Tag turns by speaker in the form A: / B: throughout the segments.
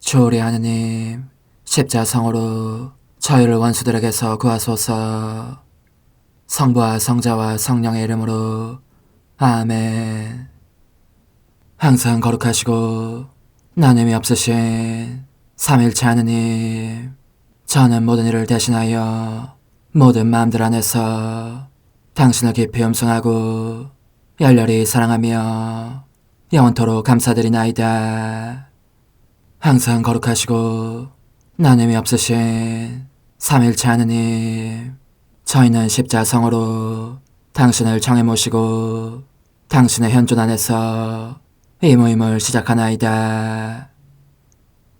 A: 주오리 하느님, 십자성으로 저희를 원수들에게서 구하소서. 성부와 성자와 성령의 이름으로 아멘. 항상 거룩하시고 나눔이 없으신 삼일체 하느님, 저는 모든 일을 대신하여 모든 마음들 안에서 당신을 깊이 음성하고 열렬히 사랑하며 영원토록 감사드리나이다. 항상 거룩하시고 나눔이 없으신 삼일체 하느님, 저희는 십자성으로 당신을 정해 모시고 당신의 현존 안에서 이 모임을 시작하나이다.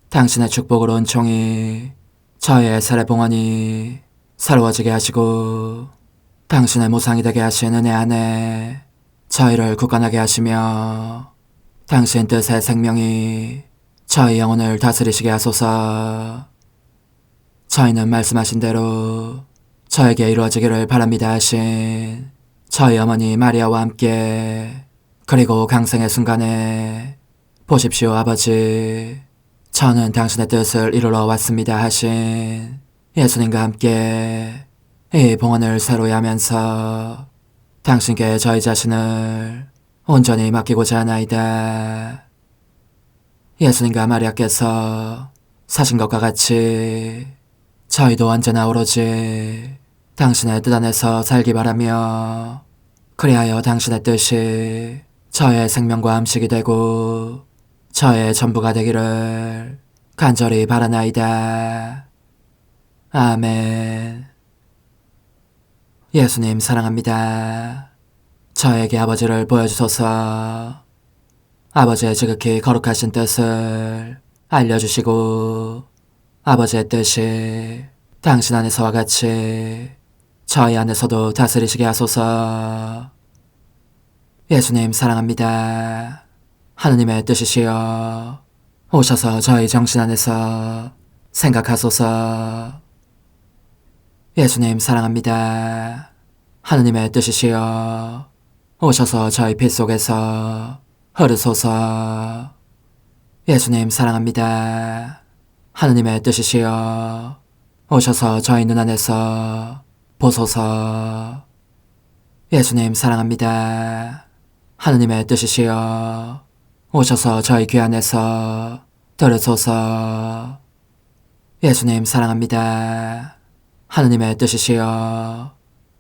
A: 당신의 축복으로 은총이 저희의 세례봉헌이 새로워지게 하시고 당신의 모상이 되게 하신 은혜 안에 저희를 굳건하게 하시며 당신 뜻의 생명이 저희 영혼을 다스리시게 하소서. 저희는 말씀하신 대로 저에게 이루어지기를 바랍니다 하신 저희 어머니 마리아와 함께, 그리고 강생의 순간에 보십시오 아버지, 저는 당신의 뜻을 이루러 왔습니다 하신 예수님과 함께 이 봉헌을 새로이 하면서 당신께 저희 자신을 온전히 맡기고자 하나이다. 예수님과 마리아께서 사신 것과 같이 저희도 언제나 오로지 당신의 뜻 안에서 살기 바라며, 그리하여 당신의 뜻이 저의 생명과 음식이 되고 저의 전부가 되기를 간절히 바라나이다. 아멘. 예수님 사랑합니다. 저에게 아버지를 보여주소서. 아버지의 지극히 거룩하신 뜻을 알려주시고 아버지의 뜻이 당신 안에서와 같이 저희 안에서도 다스리시게 하소서. 예수님 사랑합니다. 하느님의 뜻이시여 오셔서 저희 정신 안에서 생각하소서. 예수님 사랑합니다. 하느님의 뜻이시여 오셔서 저희 피 속에서 흐르소서. 예수님 사랑합니다. 하느님의 뜻이시여 오셔서 저희 눈 안에서 보소서. 예수님 사랑합니다. 하느님의 뜻이시여 오셔서 저희 귀 안에서 들으소서. 예수님 사랑합니다. 하느님의 뜻이시여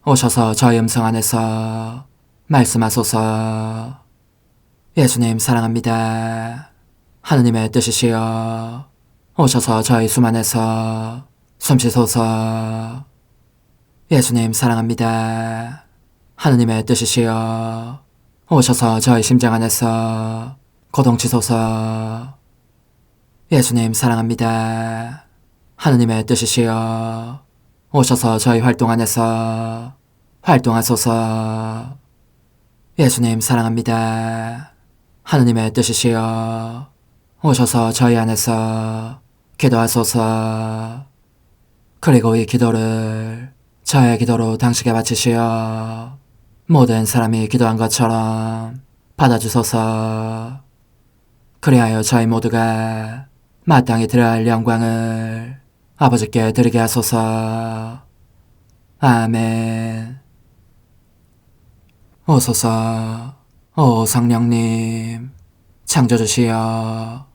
A: 오셔서 저희 음성 안에서 말씀하소서. 예수님 사랑합니다. 하느님의 뜻이시여 오셔서 저희 숨 안에서 숨쉬소서. 예수님 사랑합니다. 하느님의 뜻이시여 오셔서 저희 심장 안에서 고동치소서. 예수님 사랑합니다. 하느님의 뜻이시여 오셔서 저희 활동 안에서 활동하소서. 예수님 사랑합니다. 하느님의 뜻이시여 오셔서 저희 안에서 기도하소서. 그리고 이 기도를 저의 기도로 당신께 바치시어 모든 사람이 기도한 것처럼 받아주소서. 그리하여 저희 모두가 마땅히 드려야 할 영광을 아버지께 드리게 하소서. 아멘. 오소서. 오 성령님 창조주시여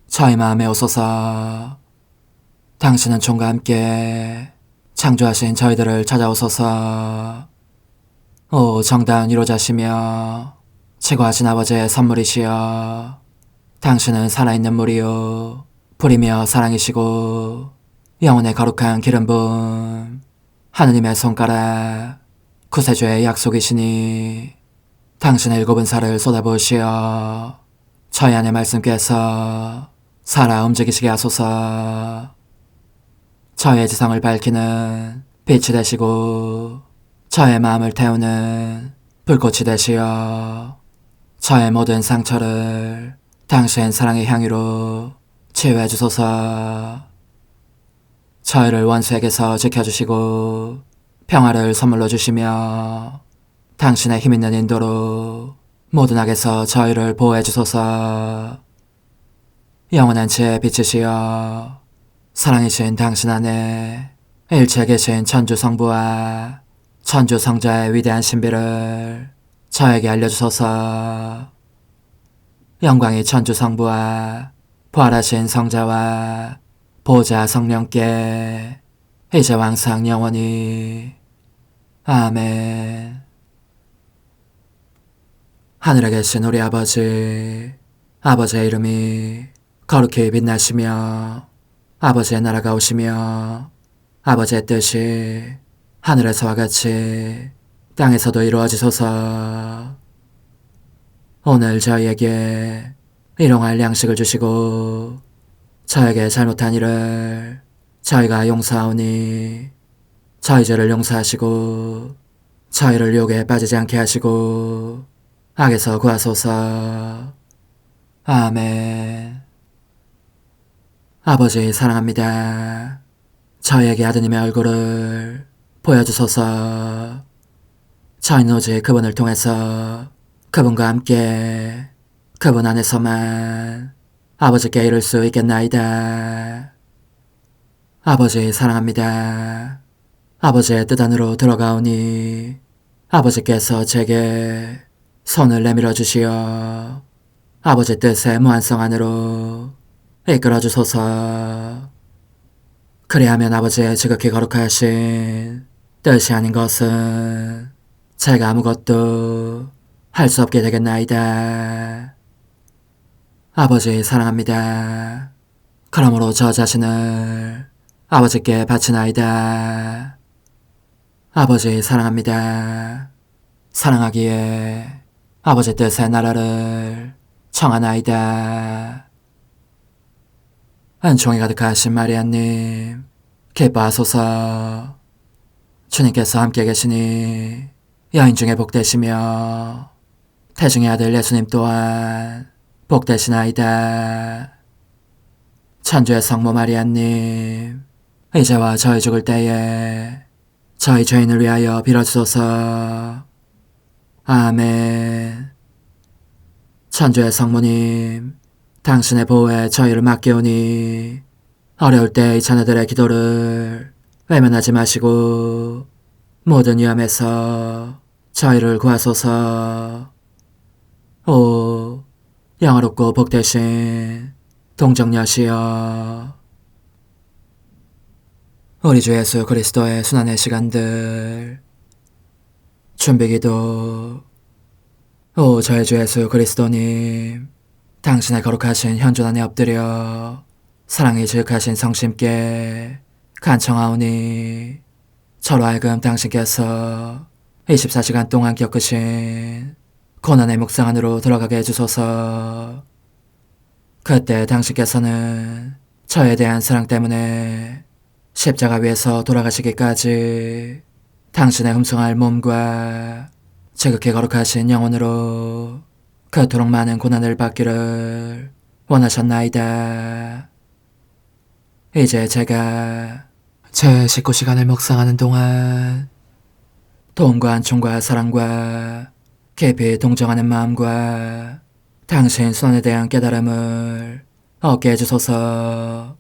A: 저희 마음에 오소서. 당신은 총과 함께 창조하신 저희들을 찾아오소서. 오 정다운 위로자시며 최고하신 아버지의 선물이시여 당신은 살아있는 물이요 불이며 사랑이시고 영혼의 거룩한 기름 부음 하느님의 손가락 구세주의 약속이시니 당신의 일곱은 살을 쏟아부으시어 저희 안에 말씀께서 살아 움직이시게 하소서. 저의 지성을 밝히는 빛이 되시고 저의 마음을 태우는 불꽃이 되시어 저의 모든 상처를 당신 사랑의 향유로 치유해 주소서. 저희를 원수에게서 지켜주시고 평화를 선물로 주시며 당신의 힘있는 인도로 모든 악에서 저희를 보호해 주소서. 영원한 제 빛이시여 사랑이신 당신 안에 일체 계신 천주 성부와 천주 성자의 위대한 신비를 저에게 알려주소서. 영광이 천주 성부와 부활하신 성자와 보좌 성령께 이제와 항상 영원히 아멘. 하늘에 계신 우리 아버지, 아버지의 이름이 거룩히 빛나시며 아버지의 나라가 오시며 아버지의 뜻이 하늘에서와 같이 땅에서도 이루어지소서. 오늘 저희에게 일용할 양식을 주시고 저에게 잘못한 일을 저희가 용서하오니 저희 죄를 용서하시고 저희를 유혹에 빠지지 않게 하시고 악에서 구하소서. 아멘. 아버지 사랑합니다. 저희에게 아드님의 얼굴을 보여주소서. 저희는 오직 그분을 통해서 그분과 함께 그분 안에서만 아버지께 이룰 수 있겠나이다. 아버지 사랑합니다. 아버지의 뜻 안으로 들어가오니 아버지께서 제게 손을 내밀어 주시어 아버지 뜻의 무한성 안으로 이끌어 주소서. 그리하면 아버지의 지극히 거룩하신 뜻이 아닌 것은 제가 아무것도 할 수 없게 되겠나이다. 아버지 사랑합니다. 그러므로 저 자신을 아버지께 바치나이다. 아버지 사랑합니다. 사랑하기에 아버지 뜻의 나라를 청하나이다. 은총이 가득하신 마리아님, 기뻐하소서. 주님께서 함께 계시니 여인 중에 복되시며 태중의 아들 예수님 또한 복되시나이다. 천주의 성모 마리아님, 이제와 저희 죽을 때에 저희 죄인을 위하여 빌어주소서. 아멘. 천주의 성모님, 당신의 보호에 저희를 맡기오니 어려울 때 이 자녀들의 기도를 외면하지 마시고 모든 위험에서 저희를 구하소서. 오, 영화롭고 복되신 동정녀시여, 우리 주 예수 그리스도의 순환의 시간들 준비기도. 오 저희 주 예수 그리스도님, 당신의 거룩하신 현존 안에 엎드려 사랑이 지극하신 성심께 간청하오니 저로 하여금 당신께서 24시간 동안 겪으신 고난의 묵상 안으로 들어가게 해주소서. 그때 당신께서는 저에 대한 사랑 때문에 십자가 위에서 돌아가시기까지 당신의 흠숭할 몸과 지극히 거룩하신 영혼으로 그토록 많은 고난을 받기를 원하셨나이다. 이제 제가 제 식구 시간을 묵상하는 동안 도움과 안총과 사랑과 깊이 동정하는 마음과 당신 손에 대한 깨달음을 얻게 해주소서.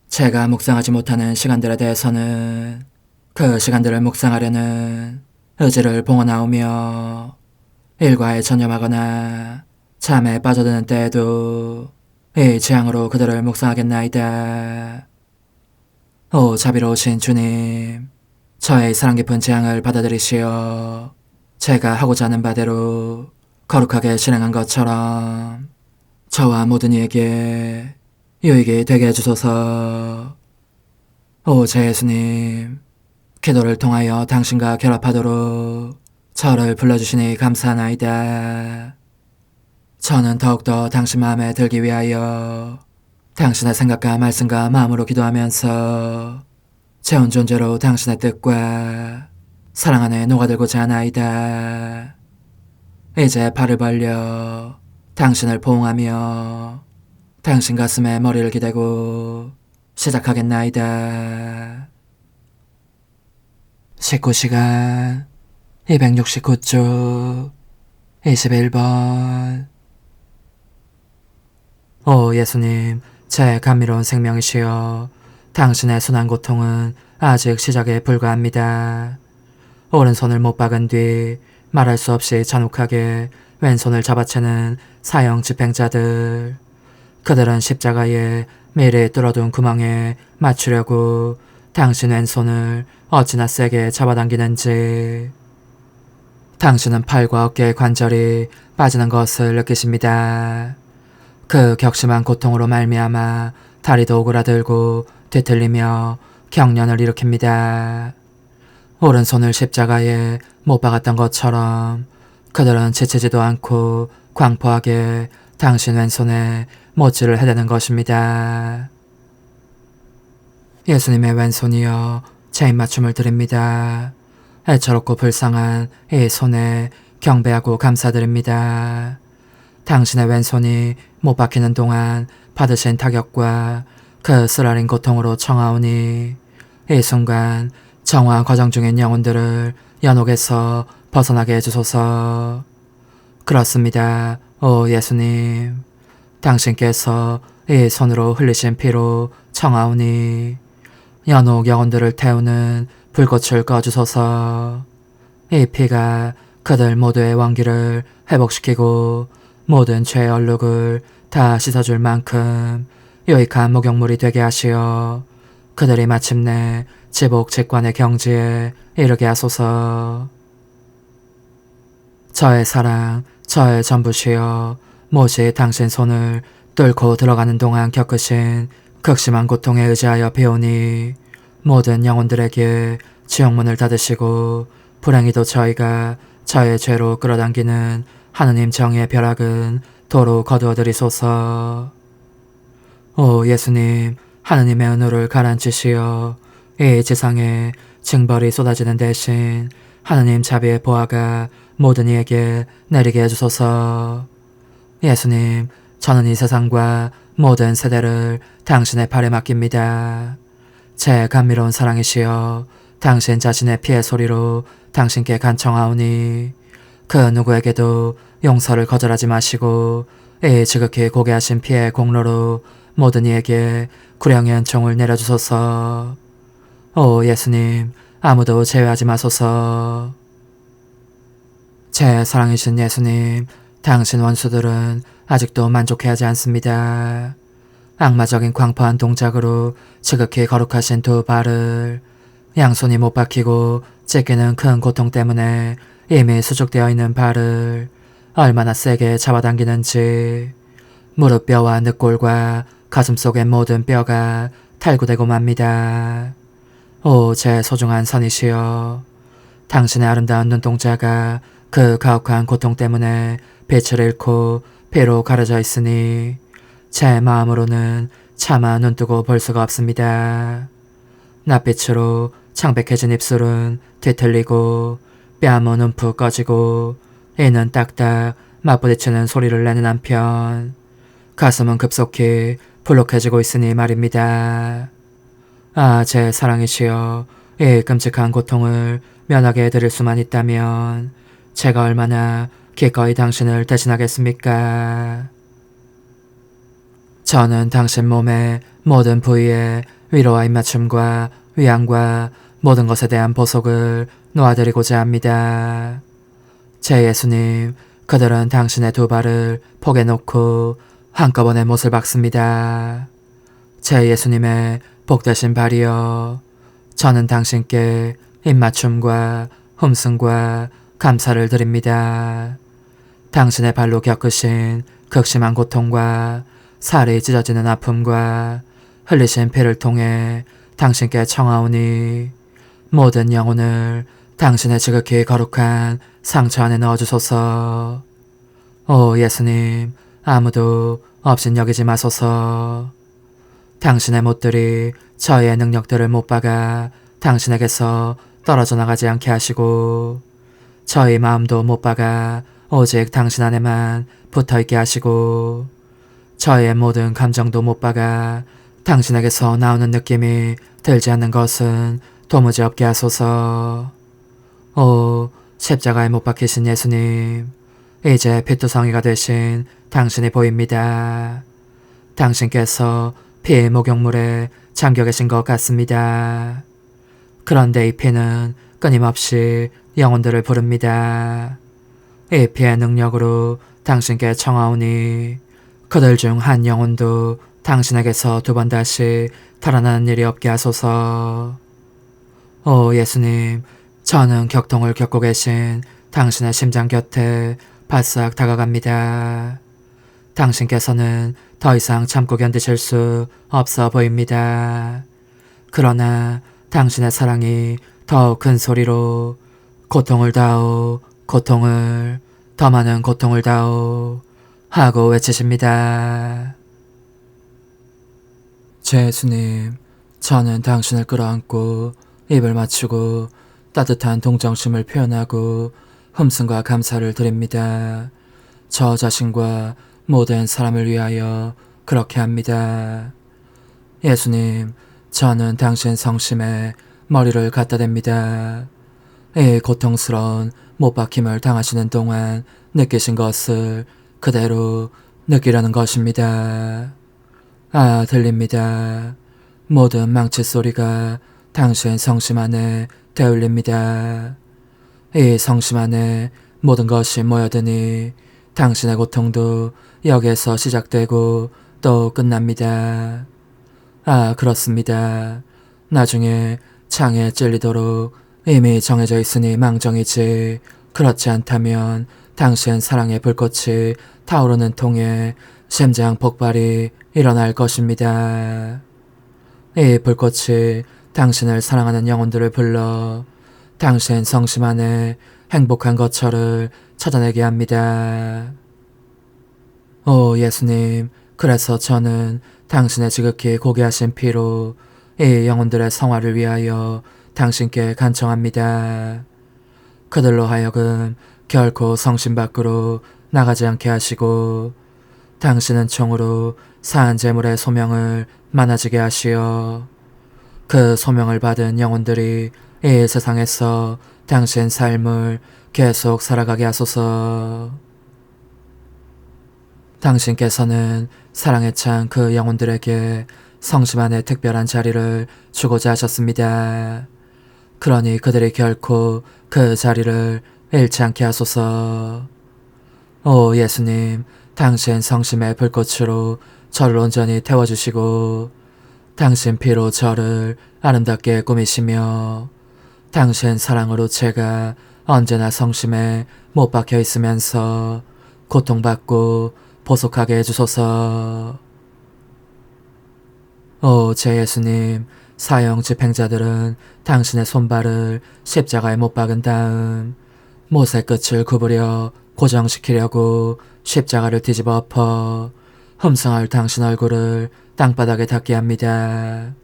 A: 제가 묵상하지 못하는 시간들에 대해서는 그 시간들을 묵상하려는 의지를 봉헌하오며 일과에 전념하거나 잠에 빠져드는 때에도 이 재앙으로 그들을 묵상하겠나이다. 오 자비로우신 주님, 저의 사랑 깊은 재앙을 받아들이시어 제가 하고자 하는 바대로 거룩하게 실행한 것처럼 저와 모든 이에게 유익이 되게 해주소서. 오 제 예수님, 기도를 통하여 당신과 결합하도록 저를 불러주시니 감사하나이다. 저는 더욱더 당신 마음에 들기 위하여 당신의 생각과 말씀과 마음으로 기도하면서 제 온 존재로 당신의 뜻과 사랑 안에 녹아들고자 하나이다. 이제 팔을 벌려 당신을 포옹하며 당신 가슴에 머리를 기대고 시작하겠나이다. 19시간 269쪽 21번. 오 예수님, 제 감미로운 생명이시여, 당신의 순한 고통은 아직 시작에 불과합니다. 오른손을 못 박은 뒤 말할 수 없이 잔혹하게 왼손을 잡아채는 사형 집행자들. 그들은 십자가에 미리 뚫어둔 구멍에 맞추려고 당신 왼손을 어찌나 세게 잡아당기는지. 당신은 팔과 어깨의 관절이 빠지는 것을 느끼십니다. 그 격심한 고통으로 말미암아 다리도 오그라들고 뒤틀리며 경련을 일으킵니다. 오른손을 십자가에 못 박았던 것처럼 그들은 지치지도 않고 광포하게 당신 왼손에 못질을 해대는 것입니다. 예수님의 왼손이여, 제 입맞춤을 드립니다. 애처롭고 불쌍한 이 손에 경배하고 감사드립니다. 당신의 왼손이 못 박히는 동안 받으신 타격과 그 쓰라린 고통으로 청하오니 이 순간 정화 과정 중인 영혼들을 연옥에서 벗어나게 해주소서. 그렇습니다. 오 예수님, 당신께서 이 손으로 흘리신 피로 청하오니 연옥 영혼들을 태우는 불꽃을 꺼주소서. 이 피가 그들 모두의 왕기를 회복시키고 모든 죄의 얼룩을 다 씻어줄 만큼 유익한 목욕물이 되게 하시어 그들이 마침내 지복직관의 경지에 이르게 하소서. 저의 사랑, 저의 전부시여, 못이 당신 손을 뚫고 들어가는 동안 겪으신 극심한 고통에 의지하여 배우니 모든 영혼들에게 지옥문을 닫으시고 불행히도 저희가 저의 죄로 끌어당기는 하느님 정의의 벼락은 도로 거두어드리소서. 오 예수님, 하느님의 은혜를 가라앉히시어 이 지상에 징벌이 쏟아지는 대신 하느님 자비의 보화가 모든 이에게 내리게 해주소서. 예수님, 저는 이 세상과 모든 세대를 당신의 팔에 맡깁니다. 제 감미로운 사랑이시여, 당신 자신의 피의 소리로 당신께 간청하오니 그 누구에게도 용서를 거절하지 마시고 이 지극히 고귀하신 피의 공로로 모든 이에게 구령의 은총을 내려주소서. 오 예수님, 아무도 제외하지 마소서. 제 사랑이신 예수님, 당신 원수들은 아직도 만족해하지 않습니다. 악마적인 광포한 동작으로 지극히 거룩하신 두 발을 양손이 못 박히고 찢기는 큰 고통 때문에 이미 수축되어 있는 발을 얼마나 세게 잡아당기는지 무릎뼈와 늑골과 가슴속의 모든 뼈가 탈구되고 맙니다. 오 제 소중한 선이시여, 당신의 아름다운 눈동자가 그 가혹한 고통 때문에 빛을 잃고 피로 가려져 있으니 제 마음으로는 차마 눈뜨고 볼 수가 없습니다. 낯빛으로 창백해진 입술은 뒤틀리고 뺨은 움푹 꺼지고 이는 딱딱 맞부딪히는 소리를 내는 한편 가슴은 급속히 불룩해지고 있으니 말입니다. 아, 제 사랑이시여, 이 끔찍한 고통을 면하게 해드릴 수만 있다면 제가 얼마나 기꺼이 당신을 대신하겠습니까? 저는 당신 몸의 모든 부위에 위로와 입맞춤과 위안과 모든 것에 대한 보석을 놓아드리고자 합니다. 제 예수님, 그들은 당신의 두 발을 폭에 놓고 한꺼번에 못을 박습니다. 제 예수님의 복되신 발이여, 저는 당신께 입맞춤과 hum승과 감사를 드립니다. 당신의 발로 겪으신 극심한 고통과 살이 찢어지는 아픔과 흘리신 피를 통해 당신께 청하오니 모든 영혼을 당신의 지극히 거룩한 상처 안에 넣어주소서. 오 예수님, 아무도 없인 여기지 마소서. 당신의 못들이 저희의 능력들을 못 박아 당신에게서 떨어져 나가지 않게 하시고 저희 마음도 못 박아 오직 당신 안에만 붙어있게 하시고 저희의 모든 감정도 못 박아 당신에게서 나오는 느낌이 들지 않는 것은 도무지 없게 하소서. 오 십자가에 못 박히신 예수님, 이제 피투성이가 되신 당신이 보입니다. 당신께서 피 목욕물에 잠겨 계신 것 같습니다. 그런데 이 피는 끊임없이 영혼들을 부릅니다. 이 피의 능력으로 당신께 청하오니 그들 중 한 영혼도 당신에게서 두 번 다시 달아나는 일이 없게 하소서. 오 예수님, 저는 격통을 겪고 계신 당신의 심장 곁에 바싹 다가갑니다. 당신께서는 더 이상 참고 견디실 수 없어 보입니다. 그러나 당신의 사랑이 더욱 큰 소리로 고통을 다오, 고통을, 더 많은 고통을 다오 하고 외치십니다. 제 예수님, 저는 당신을 끌어안고 입을 맞추고 따뜻한 동정심을 표현하고 흠승과 감사를 드립니다. 저 자신과 모든 사람을 위하여 그렇게 합니다. 예수님, 저는 당신 성심에 머리를 갖다 댑니다. 이 고통스러운 못박힘을 당하시는 동안 느끼신 것을 그대로 느끼려는 것입니다. 아, 들립니다. 모든 망치 소리가 당신 성심 안에 되울립니다. 이 성심 안에 모든 것이 모여드니 당신의 고통도 여기에서 시작되고 또 끝납니다. 아, 그렇습니다. 나중에 창에 찔리도록 이미 정해져 있으니 망정이지. 그렇지 않다면 당신 사랑의 불꽃이 타오르는 통에 심장 폭발이 일어날 것입니다. 이 불꽃이 당신을 사랑하는 영혼들을 불러 당신 성심 안에 행복한 거처를 찾아내게 합니다. 오 예수님, 그래서 저는 당신의 지극히 고귀하신 피로 이 영혼들의 성화를 위하여 당신께 간청합니다. 그들로 하여금 결코 성심 밖으로 나가지 않게 하시고 당신은 총으로 사한 제물의 소명을 많아지게 하시어 그 소명을 받은 영혼들이 이 세상에서 당신 삶을 계속 살아가게 하소서. 당신께서는 사랑에 찬 그 영혼들에게 성심 안에 특별한 자리를 주고자 하셨습니다. 그러니 그들이 결코 그 자리를 잃지 않게 하소서. 오 예수님, 당신 성심의 불꽃으로 저를 온전히 태워주시고 당신 피로 저를 아름답게 꾸미시며 당신 사랑으로 제가 언제나 성심에 못 박혀 있으면서 고통받고 보속하게 해주소서. 오 제 예수님, 사형 집행자들은 당신의 손발을 십자가에 못 박은 다음 못의 끝을 구부려 고정시키려고 십자가를 뒤집어 엎어 흠성할 당신 얼굴을 땅바닥에 닿게 합니다.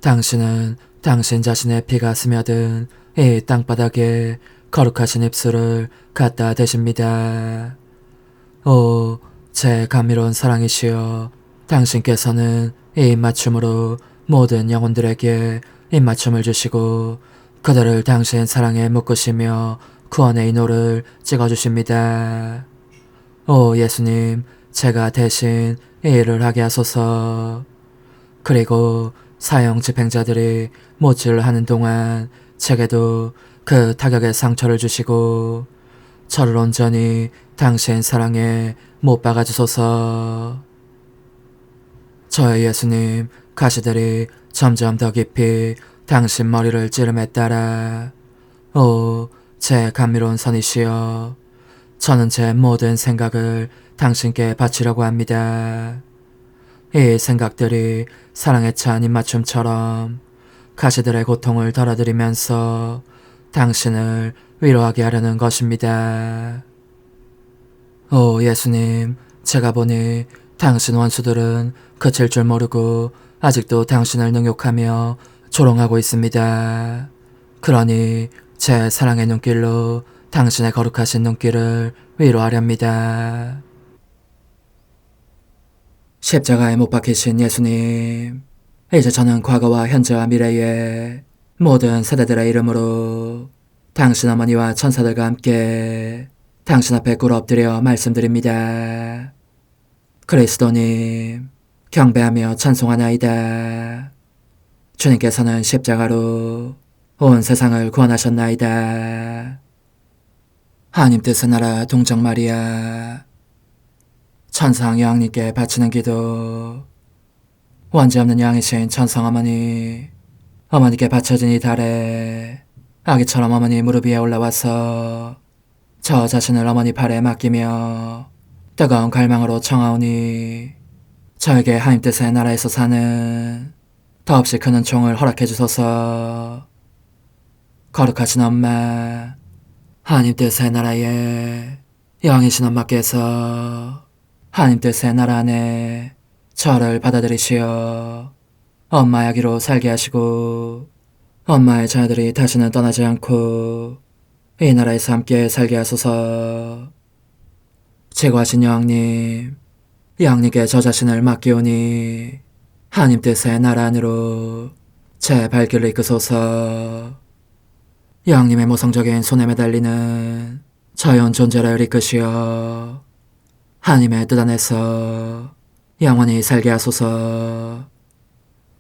A: 당신은 당신 자신의 피가 스며든 이 땅바닥에 거룩하신 입술을 갖다 대십니다. 오, 제 감미로운 사랑이시여, 당신께서는 이 입맞춤으로 모든 영혼들에게 입맞춤을 주시고 그들을 당신 사랑에 묶으시며 구원의 인호를 찍어주십니다. 오 예수님, 제가 대신 이 일을 하게 하소서. 그리고 사형 집행자들이 못질을 하는 동안 제게도 그 타격의 상처를 주시고 저를 온전히 당신 사랑에 못 박아주소서. 저의 예수님, 가시들이 점점 더 깊이 당신 머리를 찌름에 따라 오, 제 감미로운 선이시여, 저는 제 모든 생각을 당신께 바치려고 합니다. 이 생각들이 사랑에 찬 입맞춤처럼 가시들의 고통을 덜어드리면서 당신을 위로하게 하려는 것입니다. 오 예수님, 제가 보니 당신 원수들은 그칠 줄 모르고 아직도 당신을 능욕하며 조롱하고 있습니다. 그러니 제 사랑의 눈길로 당신의 거룩하신 눈길을 위로하렵니다. 십자가에 못 박히신 예수님, 이제 저는 과거와 현재와 미래의 모든 세대들의 이름으로 당신 어머니와 천사들과 함께 당신 앞에 꿇어 엎드려 말씀드립니다. 그리스도님, 경배하며 찬송하나이다. 주님께서는 십자가로 온 세상을 구원하셨나이다. 하나님 뜻의 나라 동정 마리아, 천상 여왕님께 바치는 기도. 원죄 없는 양이신 천상 어머니, 어머니께 바쳐진 이 달에 아기처럼 어머니 무릎 위에 올라와서 저 자신을 어머니 팔에 맡기며 뜨거운 갈망으로 청하오니 저에게 하나님 뜻의 나라에서 사는 더없이 큰 은총을 허락해 주소서. 거룩하신 엄마, 하나님 뜻의 나라에 여왕이신 엄마께서 하나님 뜻의 나라 안에 저를 받아들이시어 엄마의 아기로 살게 하시고 엄마의 자녀들이 다시는 떠나지 않고 이 나라에서 함께 살게 하소서. 제거하신 여왕님, 여왕님께 저 자신을 맡기오니 하나님 뜻의 나라 안으로 제 발길을 이끄소서. 여왕님의 모성적인 손에 매달리는 자연 존재를 이끄시어 하나님의 뜻 안에서 영원히 살게 하소서.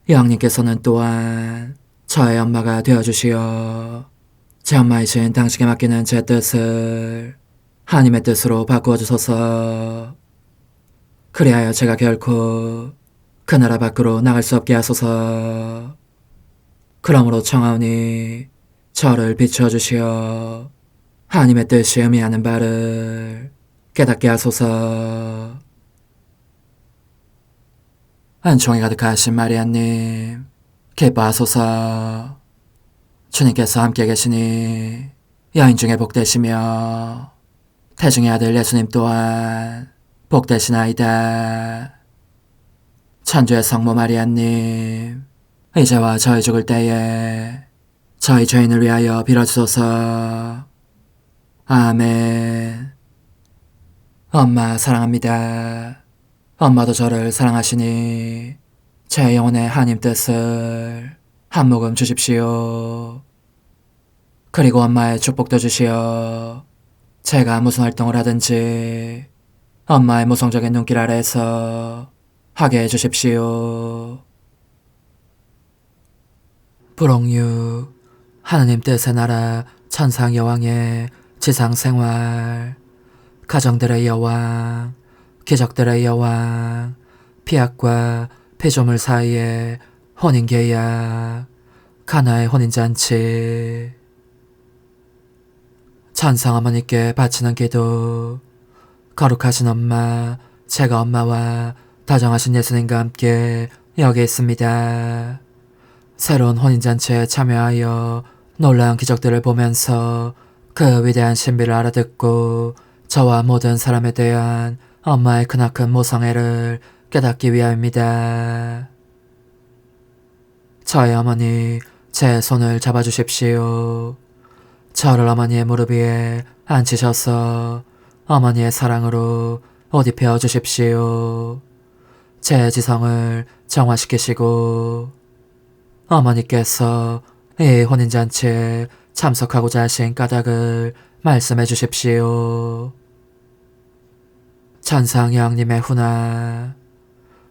A: 여왕님께서는 또한 저의 엄마가 되어주시어 제 엄마이신 당신께 맡기는 제 뜻을 하나님의 뜻으로 바꾸어 주소서. 그리하여 제가 결코 그 나라 밖으로 나갈 수 없게 하소서. 그러므로 청하오니 저를 비추어 주시어 하나님의 뜻이 의미하는 바를 깨닫게 하소서. 은총이 가득하신 마리아님, 기뻐하소서. 주님께서 함께 계시니 여인 중에 복되시며 태중의 아들 예수님 또한 복되시나이다. 천주의 성모 마리아님, 이제와 저희 죽을 때에 저희 죄인을 위하여 빌어주소서. 아멘. 엄마 사랑합니다. 엄마도 저를 사랑하시니 제 영혼의 하나님 뜻을 한 모금 주십시오. 그리고 엄마의 축복도 주시어 제가 무슨 활동을 하든지 엄마의 모성적인 눈길 아래에서 하게 해주십시오. 불옥류, 하나님 뜻의 나라 천상 여왕의 지상 생활, 가정들의 여왕, 기적들의 여왕, 피약과 피조물 사이의 혼인계약, 가나의 혼인잔치. 천상 어머니께 바치는 기도. 거룩하신 엄마, 제가 엄마와 다정하신 예수님과 함께 여기 있습니다. 새로운 혼인잔치에 참여하여 놀라운 기적들을 보면서 그 위대한 신비를 알아듣고 저와 모든 사람에 대한 엄마의 크나큰 모성애를 깨닫기 위함입니다. 저의 어머니, 제 손을 잡아주십시오. 저를 어머니의 무릎 위에 앉히셔서 어머니의 사랑으로 옷 입혀 주십시오. 제 지성을 정화시키시고 어머니께서 이 혼인잔치에 참석하고자 하신 까닭을 말씀해 주십시오. 천상 여왕님의 훈아,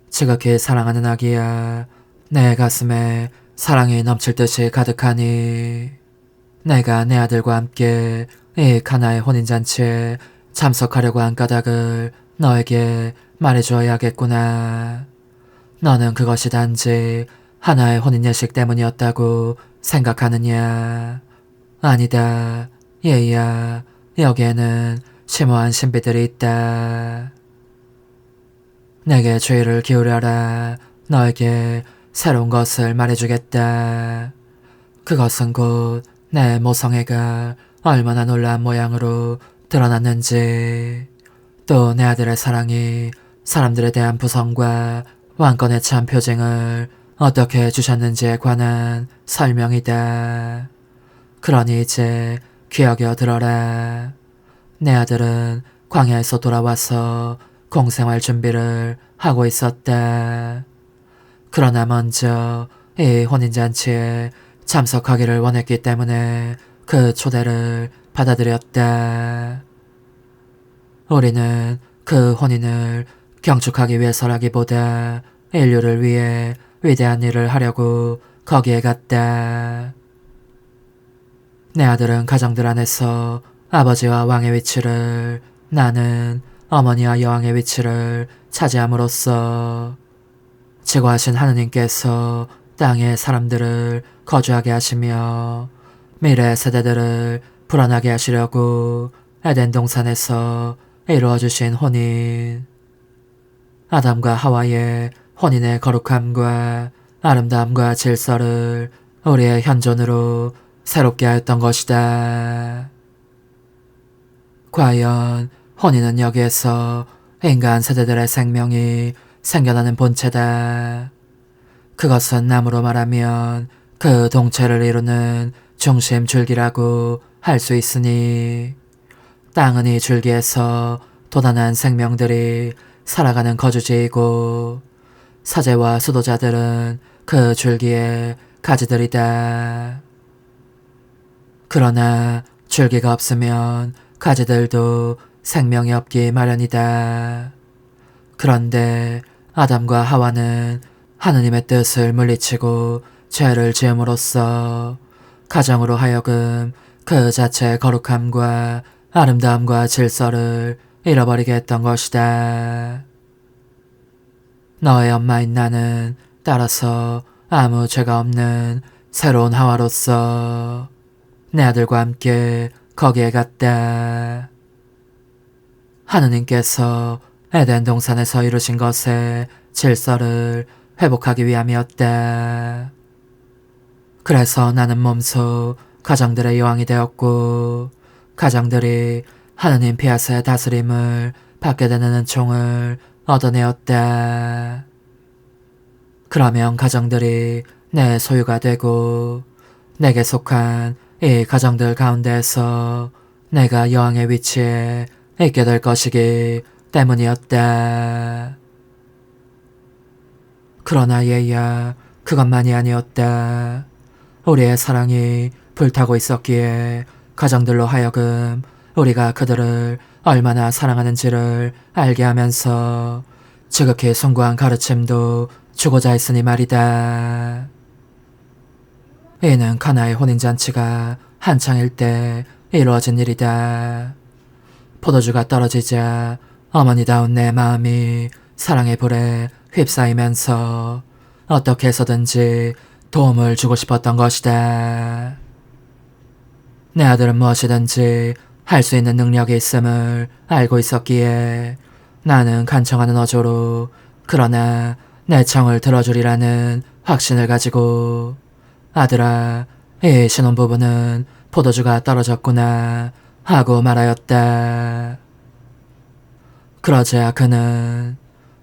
A: 지극히 사랑하는 아기야, 내 가슴에 사랑이 넘칠 듯이 가득하니 내가 내 아들과 함께 이 가나의 혼인잔치에 참석하려고 한 까닭을 너에게 말해주어야겠구나. 너는 그것이 단지 하나의 혼인 예식 때문이었다고 생각하느냐? 아니다. 얘야, 여기에는 심오한 신비들이 있다. 내게 주의를 기울여라. 너에게 새로운 것을 말해주겠다. 그것은 곧 내 모성애가 얼마나 놀라운 모양으로 드러났는지, 또 내 아들의 사랑이 사람들에 대한 부성과 왕권의 참 표징을 어떻게 주셨는지에 관한 설명이다. 그러니 이제 귀 여겨 들어라. 내 아들은 광야에서 돌아와서 공생활 준비를 하고 있었다. 그러나 먼저 이 혼인잔치에 참석하기를 원했기 때문에 그 초대를 받아들였다. 우리는 그 혼인을 경축하기 위해서라기보다 인류를 위해 위대한 일을 하려고 거기에 갔다. 내 아들은 가정들 안에서 아버지와 왕의 위치를, 나는 어머니와 여왕의 위치를 차지함으로써 지구하신 하느님께서 땅의 사람들을 거주하게 하시며 미래 세대들을 불안하게 하시려고 에덴 동산에서 이루어주신 혼인, 아담과 하와의 혼인의 거룩함과 아름다움과 질서를 우리의 현존으로 새롭게 하였던 것이다. 과연 혼인은 여기에서 인간 세대들의 생명이 생겨나는 본체다. 그것은 나무로 말하면 그 동체를 이루는 중심 줄기라고 할 수 있으니, 땅은 이 줄기에서 도단한 생명들이 살아가는 거주지이고 사제와 수도자들은 그 줄기의 가지들이다. 그러나 줄기가 없으면 가지들도 생명이 없기 마련이다. 그런데 아담과 하와는 하느님의 뜻을 물리치고 죄를 지음으로써 가정으로 하여금 그 자체의 거룩함과 아름다움과 질서를 잃어버리게 했던 것이다. 너의 엄마인 나는 따라서 아무 죄가 없는 새로운 하와로서 내 아들과 함께 거기에 갔다. 하느님께서 에덴 동산에서 이루신 것의 질서를 회복하기 위함이었다. 그래서 나는 몸소 가정들의 여왕이 되었고, 가정들이 하느님 피아스의 다스림을 받게 되는 은총을 얻어내었다. 그러면 가정들이 내 소유가 되고 내게 속한 이 가정들 가운데에서 내가 여왕의 위치에 있게 될 것이기 때문이었다. 그러나 얘야, 그것만이 아니었다. 우리의 사랑이 불타고 있었기에 가정들로 하여금 우리가 그들을 얼마나 사랑하는지를 알게 하면서 지극히 숭고한 가르침도 주고자 했으니 말이다. 이는 가나의 혼인잔치가 한창일 때 이루어진 일이다. 포도주가 떨어지자 어머니다운 내 마음이 사랑의 불에 휩싸이면서 어떻게 해서든지 도움을 주고 싶었던 것이다. 내 아들은 무엇이든지 할 수 있는 능력이 있음을 알고 있었기에 나는 간청하는 어조로, 그러나 내 청을 들어주리라는 확신을 가지고, 아들아, 이 신혼부부는 포도주가 떨어졌구나 하고 말하였다. 그러자 그는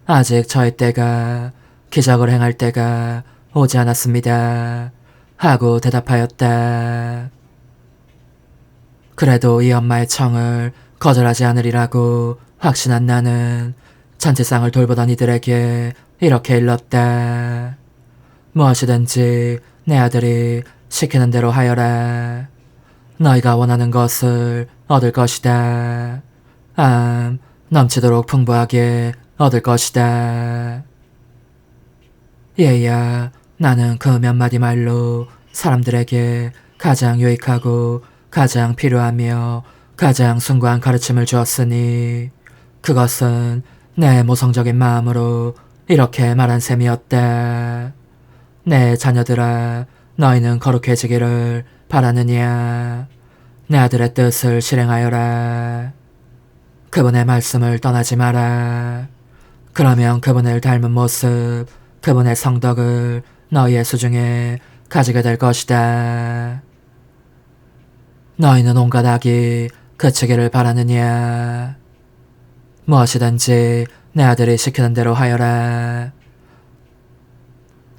A: 아직 저희 때가, 기적을 행할 때가 오지 않았습니다 하고 대답하였다. 그래도 이 엄마의 청을 거절하지 않으리라고 확신한 나는 잔치상을 돌보던 이들에게 이렇게 일렀다. 무엇이든지 내 아들이 시키는 대로 하여라. 너희가 원하는 것을 얻을 것이다. 넘치도록 풍부하게 얻을 것이다. 얘야, 나는 그 몇 마디 말로 사람들에게 가장 유익하고 가장 필요하며 가장 숭고한 가르침을 주었으니, 그것은 내 모성적인 마음으로 이렇게 말한 셈이었다. 내 자녀들아, 너희는 거룩해지기를 바라느냐? 내 아들의 뜻을 실행하여라. 그분의 말씀을 떠나지 마라. 그러면 그분을 닮은 모습, 그분의 성덕을 너희의 수중에 가지게 될 것이다. 너희는 온갖 악이 그치기를 바라느냐? 무엇이든지 내 아들이 시키는 대로 하여라.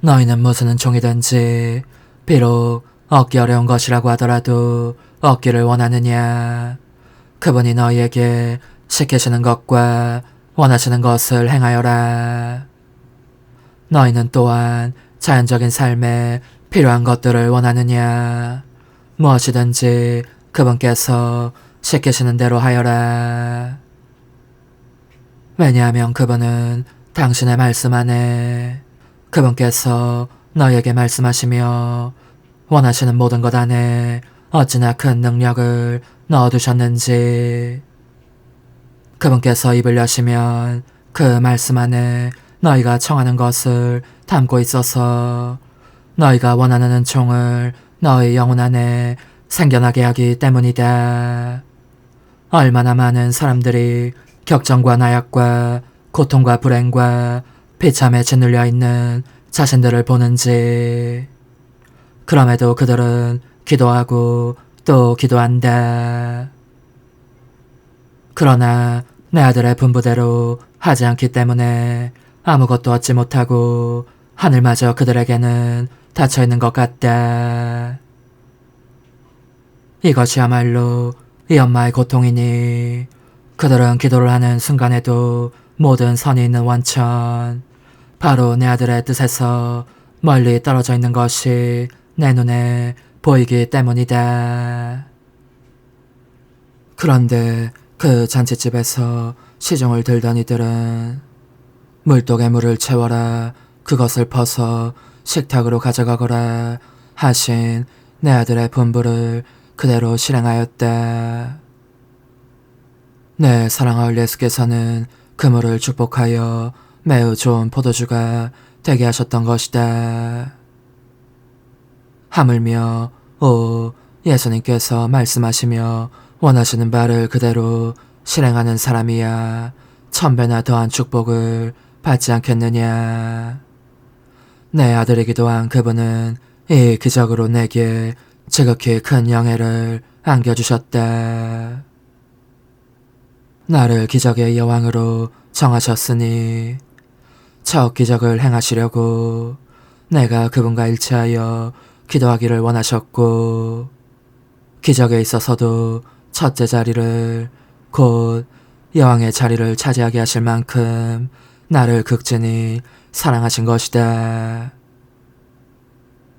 A: 너희는 무슨 은총이든지, 비록 얻기 어려운 것이라고 하더라도 얻기를 원하느냐? 그분이 너희에게 시키시는 것과 원하시는 것을 행하여라. 너희는 또한 자연적인 삶에 필요한 것들을 원하느냐? 무엇이든지 그분께서 시키시는 대로 하여라. 왜냐하면 그분은 당신의 말씀 안에 그분께서 너희에게 말씀하시며 원하시는 모든 것 안에 어찌나 큰 능력을 넣어두셨는지. 그분께서 입을 여시면 그 말씀 안에 너희가 청하는 것을 담고 있어서 너희가 원하는 은총을 너희 영혼 안에 생겨나게 하기 때문이다. 얼마나 많은 사람들이 격정과 나약과 고통과 불행과 비참에 짓눌려 있는 자신들을 보는지. 그럼에도 그들은 기도하고 또 기도한다. 그러나 내 아들의 분부대로 하지 않기 때문에 아무것도 얻지 못하고 하늘마저 그들에게는 닫혀있는 것 같다. 이것이야말로 이 엄마의 고통이니 그들은 기도를 하는 순간에도 모든 선이 있는 원천, 바로 내 아들의 뜻에서 멀리 떨어져 있는 것이 내 눈에 보이기 때문이다. 그런데 그 잔치집에서 시중을 들던 이들은 물독에 물을 채워라, 그것을 퍼서 식탁으로 가져가거라 하신 내 아들의 분부를 그대로 실행하였다. 내 사랑하올 예수께서는 그물을 축복하여 매우 좋은 포도주가 되게 하셨던 것이다. 하물며 예수님께서 말씀하시며 원하시는 바를 그대로 실행하는 사람이야 1000배나 더한 축복을 받지 않겠느냐. 내 아들이기도 한 그분은 이 기적으로 내게 지극히 큰 영예를 안겨주셨다. 나를 기적의 여왕으로 정하셨으니 첫 기적을 행하시려고 내가 그분과 일치하여 기도하기를 원하셨고, 기적에 있어서도 첫째 자리를 곧 여왕의 자리를 차지하게 하실 만큼 나를 극진히 사랑하신 것이다.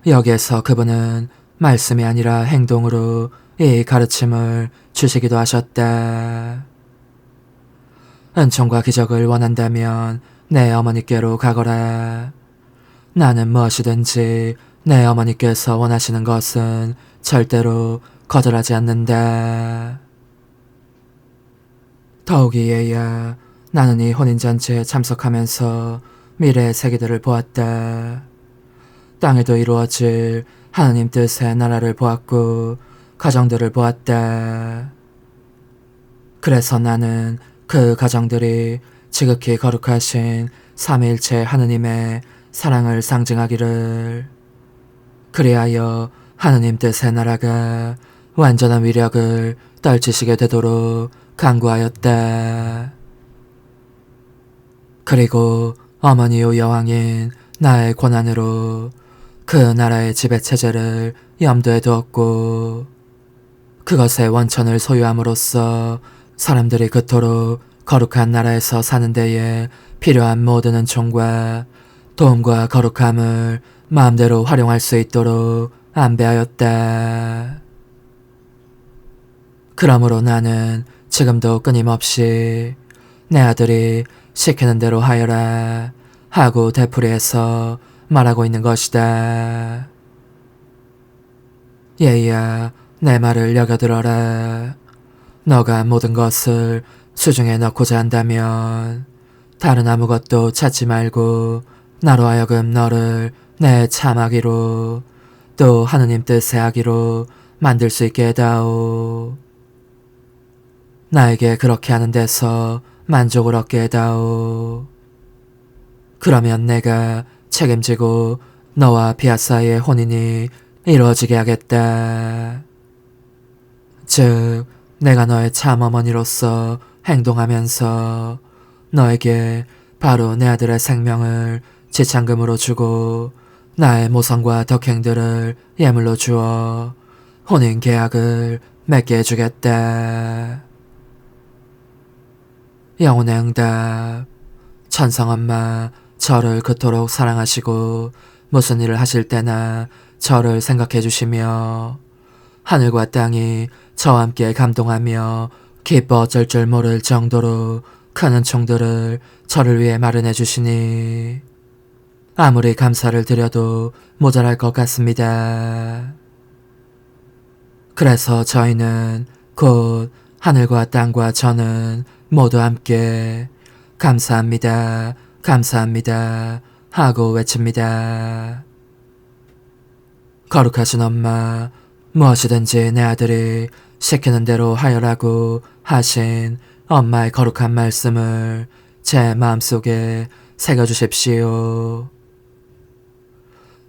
A: 여기에서 그분은 말씀이 아니라 행동으로 이 가르침을 주시기도 하셨다. 은총과 기적을 원한다면 내 어머니께로 가거라. 나는 무엇이든지 내 어머니께서 원하시는 것은 절대로 거절하지 않는다. 더욱이 얘야, 나는 이 혼인잔치에 참석하면서 미래의 세계들을 보았다. 땅에도 이루어질 하느님 뜻의 나라를 보았고 가정들을 보았다. 그래서 나는 그 가정들이 지극히 거룩하신 삼위일체 하느님의 사랑을 상징하기를, 그리하여 하느님 뜻의 나라가 완전한 위력을 떨치시게 되도록 간구하였다. 그리고 어머니요 여왕인 나의 권한으로 그 나라의 지배체제를 염두에 두었고, 그것의 원천을 소유함으로써 사람들이 그토록 거룩한 나라에서 사는 데에 필요한 모든 은총과 도움과 거룩함을 마음대로 활용할 수 있도록 안배하였다. 그러므로 나는 지금도 끊임없이 내 아들이 시키는 대로 하여라 하고 되풀이해서 말하고 있는 것이다. 얘야, 내 말을 여겨들어라. 너가 모든 것을 수중에 넣고자 한다면 다른 아무것도 찾지 말고 나로 하여금 너를 내 참하기로 또 하느님 뜻의 하기로 만들 수 있게 해다오. 나에게 그렇게 하는 데서 만족을 얻게 해다오. 그러면 내가 책임지고 너와 비아 사이의 혼인이 이루어지게 하겠다. 즉 내가 너의 참 어머니로서 행동하면서 너에게 바로 내 아들의 생명을 지참금으로 주고 나의 모성과 덕행들을 예물로 주어 혼인 계약을 맺게 해주겠다. 영혼의 응답. 천성엄마, 저를 그토록 사랑하시고 무슨 일을 하실 때나 저를 생각해 주시며 하늘과 땅이 저와 함께 감동하며 기뻐 어쩔 줄 모를 정도로 큰 은총들을 저를 위해 마련해 주시니 아무리 감사를 드려도 모자랄 것 같습니다. 그래서 저희는 곧 하늘과 땅과 저는 모두 함께 감사합니다, 감사합니다 하고 외칩니다. 거룩하신 엄마, 무엇이든지 내 아들이 시키는 대로 하여라고 하신 엄마의 거룩한 말씀을 제 마음속에 새겨주십시오.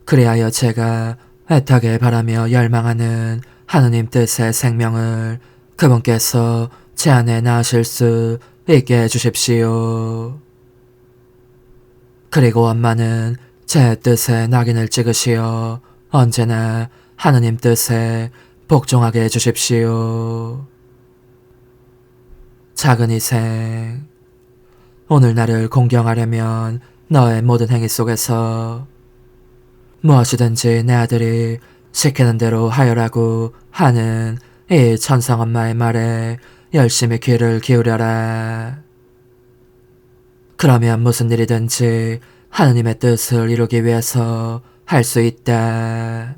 A: 그리하여 제가 애타게 바라며 열망하는 하느님 뜻의 생명을 그분께서 제 안에 낳으실 수 있게 해주십시오. 그리고 엄마는 제 뜻에 낙인을 찍으시어 언제나 하느님 뜻에 복종하게 해주십시오. 작은 희생, 오늘 나를 공경하려면 너의 모든 행위 속에서 무엇이든지 내 아들이 시키는 대로 하여라고 하는 이 천상엄마의 말에 열심히 귀를 기울여라. 그러면 무슨 일이든지 하느님의 뜻을 이루기 위해서 할 수 있다.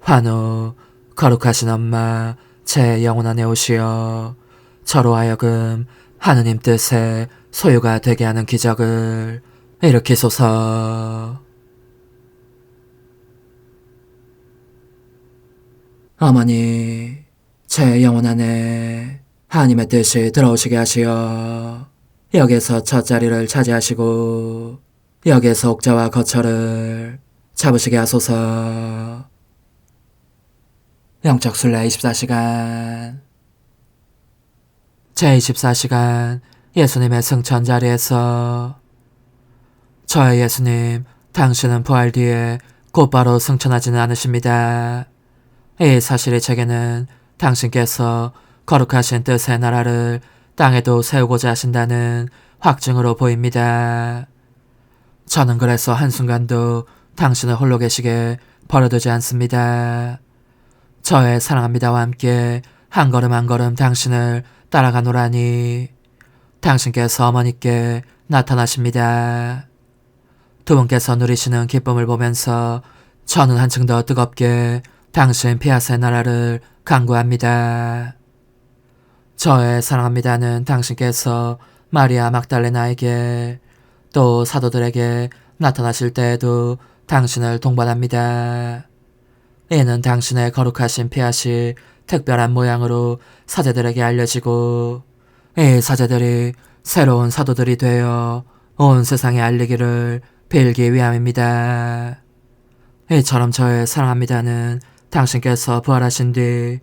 A: 환호, 거룩하신 엄마, 제 영혼 안에 오시어 저로 하여금 하느님 뜻의 소유가 되게 하는 기적을 일으키소서. 어머니, 제 영혼 안에 하느님의 뜻이 들어오시게 하시어 여기에서 첫 자리를 차지하시고 여기에서 옥자와 거처를 잡으시게 하소서. 영적 순례 24시간, 제24시간 예수님의 승천 자리에서 저의 예수님, 당신은 부활 뒤에 곧바로 승천하지는 않으십니다. 이 사실이 제게는 당신께서 거룩하신 뜻의 나라를 땅에도 세우고자 하신다는 확증으로 보입니다. 저는 그래서 한순간도 당신을 홀로 계시게 버려두지 않습니다. 저의 사랑합니다와 함께 한 걸음 한 걸음 당신을 따라가노라니 당신께서 어머니께 나타나십니다. 두 분께서 누리시는 기쁨을 보면서 저는 한층 더 뜨겁게 당신 피아스의 나라를 간구합니다. 저의 사랑합니다는 당신께서 마리아 막달레나에게 또 사도들에게 나타나실 때에도 당신을 동반합니다. 이는 당신의 거룩하신 피아시 특별한 모양으로 사제들에게 알려지고 이 사제들이 새로운 사도들이 되어 온 세상에 알리기를 빌기 위함입니다. 이처럼 저의 사랑합니다는 당신께서 부활하신 뒤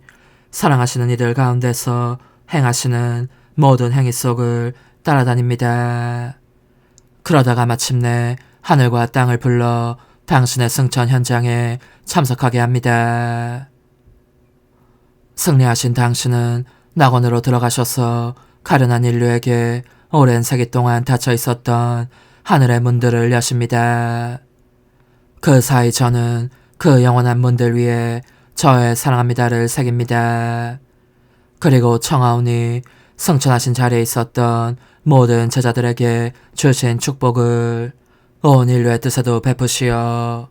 A: 사랑하시는 이들 가운데서 행하시는 모든 행위 속을 따라다닙니다. 그러다가 마침내 하늘과 땅을 불러 당신의 승천 현장에 참석하게 합니다. 승리하신 당신은 낙원으로 들어가셔서 가련한 인류에게 오랜 세기 동안 닫혀 있었던 하늘의 문들을 여십니다. 그 사이 저는 그 영원한 문들 위에 저의 사랑합니다를 새깁니다. 그리고 청하오니 승천하신 자리에 있었던 모든 제자들에게 주신 축복을 온 인류의 뜻에도 베푸시어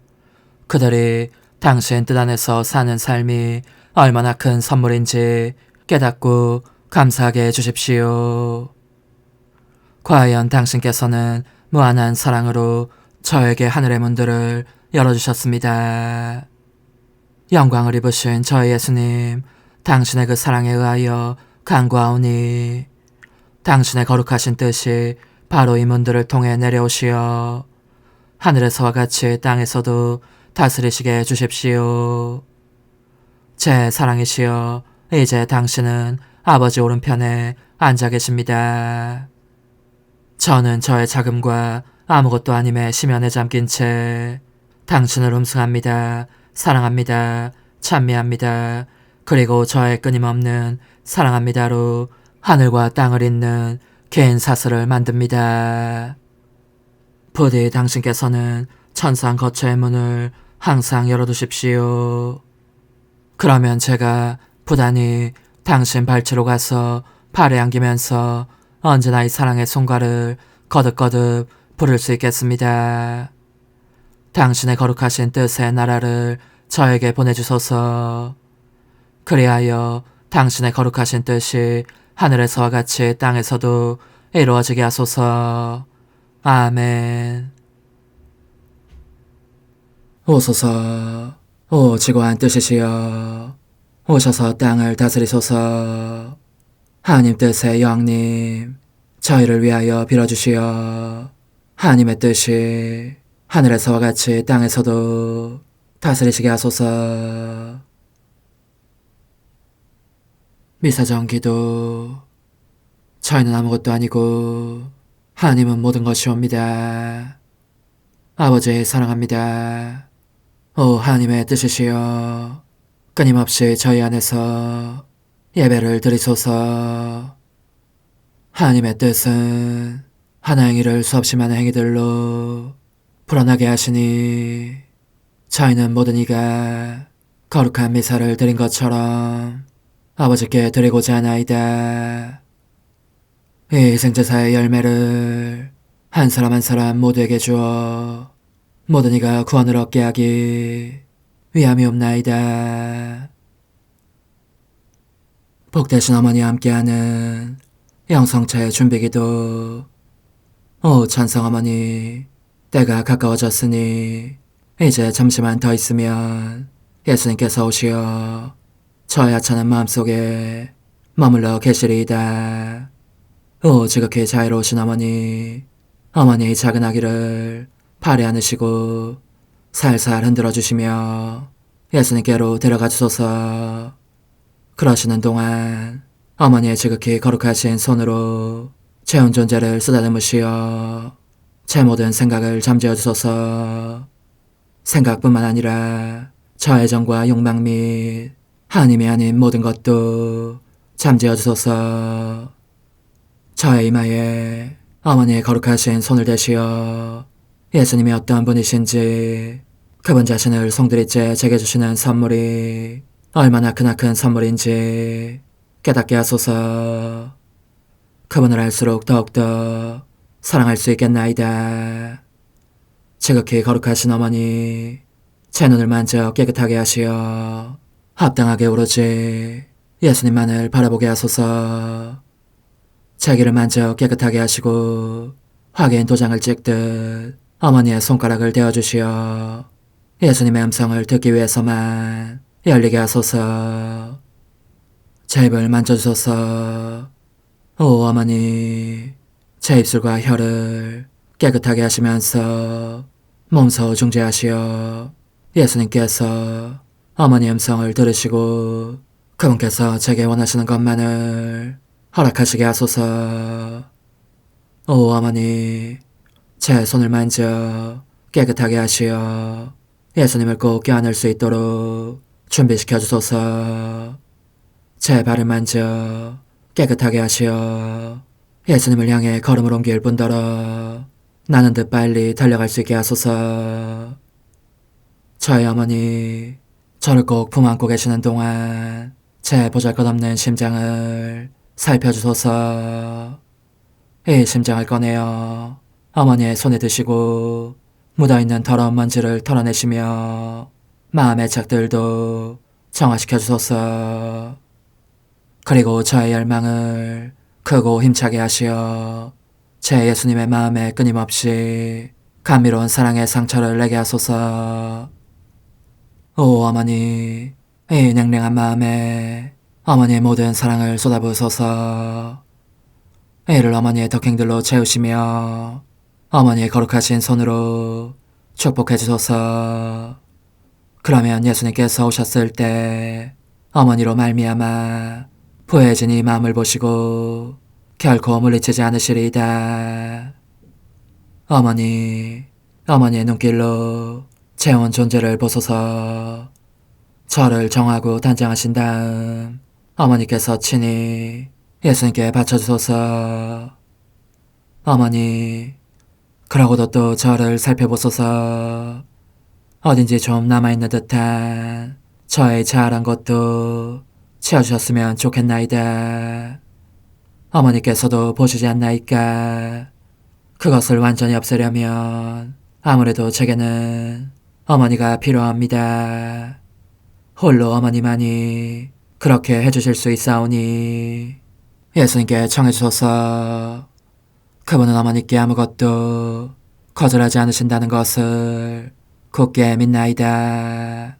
A: 그들이 당신 뜻 안에서 사는 삶이 얼마나 큰 선물인지 깨닫고 감사하게 해주십시오. 과연 당신께서는 무한한 사랑으로 저에게 하늘의 문들을 열어주셨습니다. 영광을 입으신 저희 예수님, 당신의 그 사랑에 의하여 간구하오니 당신의 거룩하신 뜻이 바로 이 문들을 통해 내려오시어 하늘에서와 같이 땅에서도 다스리시게 해주십시오. 제 사랑이시여, 이제 당신은 아버지 오른편에 앉아 계십니다. 저는 저의 자금과 아무것도 아님의 심연에 잠긴 채 당신을 음승합니다. 사랑합니다. 찬미합니다. 그리고 저의 끊임없는 사랑합니다로 하늘과 땅을 잇는 긴 사슬을 만듭니다. 부디 당신께서는 천상 거처의 문을 항상 열어두십시오. 그러면 제가 부단히 당신 발치로 가서 팔에 안기면서 언제나 이 사랑의 송가를 거듭거듭 부를 수 있겠습니다. 당신의 거룩하신 뜻의 나라를 저에게 보내주소서. 그리하여 당신의 거룩하신 뜻이 하늘에서와 같이 땅에서도 이루어지게 하소서. 아멘. 오소서. 오 지고한 뜻이시여, 오셔서 땅을 다스리소서. 하나님 뜻의 여왕님, 저희를 위하여 빌어주시어 하나님의 뜻이 하늘에서와 같이 땅에서도 다스리시게 하소서. 미사정 기도. 저희는 아무것도 아니고 하나님은 모든 것이옵니다. 아버지 사랑합니다. 오 하나님의 뜻이시여, 끊임없이 저희 안에서 예배를 드리소서. 하나님의 뜻은 하나 행위를 수없이 많은 행위들로 불어나게 하시니 저희는 모든 이가 거룩한 미사를 드린 것처럼 아버지께 드리고자 하나이다. 이 희생제사의 열매를 한 사람 한 사람 모두에게 주어 모든 이가 구원을 얻게 하기 위함이옵나이다. 복되신 어머니와 함께하는 영성차의 준비기도. 오 찬성 어머니, 때가 가까워졌으니 이제 잠시만 더 있으면 예수님께서 오시어 저의 하찮은 마음속에 머물러 계시리이다. 오 지극히 자유로우신 어머니, 어머니의 작은 아기를 팔에 안으시고 살살 흔들어 주시며 예수님께로 데려가 주소서. 그러시는 동안 어머니의 지극히 거룩하신 손으로 제 온 존재를 쓰다듬으시어 제 모든 생각을 잠재워 주소서. 생각뿐만 아니라 저 애정과 욕망 및 하나님이 아닌 모든 것도 잠재워 주소서. 저의 이마에 어머니의 거룩하신 손을 대시어 예수님이 어떠한 분이신지, 그분 자신을 송두리째 제게 주시는 선물이 얼마나 크나큰 선물인지 깨닫게 하소서. 그분을 알수록 더욱더 사랑할 수 있겠나이다. 지극히 거룩하신 어머니, 제 눈을 만져 깨끗하게 하시어 합당하게 오로지 예수님만을 바라보게 하소서. 제 귀를 만져 깨끗하게 하시고 확인 도장을 찍듯 어머니의 손가락을 대어주시어 예수님의 음성을 듣기 위해서만 열리게 하소서. 제 입을 만져주소서. 오 어머니, 제 입술과 혀를 깨끗하게 하시면서 몸소 중재하시어 예수님께서 어머니의 음성을 들으시고 그분께서 제게 원하시는 것만을 허락하시게 하소서. 오 어머니, 제 손을 만져 깨끗하게 하시어 예수님을 꼭 껴안을 수 있도록 준비시켜 주소서. 제 발을 만져 깨끗하게 하시어 예수님을 향해 걸음을 옮길 뿐더러 나는 듯 빨리 달려갈 수 있게 하소서. 저희 어머니, 저를 꼭 품안고 계시는 동안 제 보잘것없는 심장을 살펴주소서. 이 심장을 꺼내어 어머니의 손에 드시고 묻어있는 더러운 먼지를 털어내시며 마음의 착들도 정화시켜 주소서. 그리고 저의 열망을 크고 힘차게 하시어 제 예수님의 마음에 끊임없이 감미로운 사랑의 상처를 내게 하소서. 오 어머니, 이 냉랭한 마음에 어머니의 모든 사랑을 쏟아부으소서. 이를 어머니의 덕행들로 채우시며 어머니의 거룩하신 손으로 축복해 주소서. 그러면 예수님께서 오셨을 때 어머니로 말미암아 부해진 이 마음을 보시고 결코 물리치지 않으시리이다. 어머니, 어머니의 눈길로 제 온 존재를 보소서. 저를 정하고 단장하신 다음 어머니께서 친히 예수님께 바쳐주소서. 어머니, 그러고도 또 저를 살펴보소서. 어딘지 좀 남아있는 듯한 저의 자아란 것도 채워주셨으면 좋겠나이다. 어머니께서도 보시지 않나이까. 그것을 완전히 없애려면 아무래도 제게는 어머니가 필요합니다. 홀로 어머니만이 그렇게 해주실 수 있사오니 예수님께 청해주소서. 그분은 어머니께 아무것도 거절하지 않으신다는 것을 굳게 믿나이다.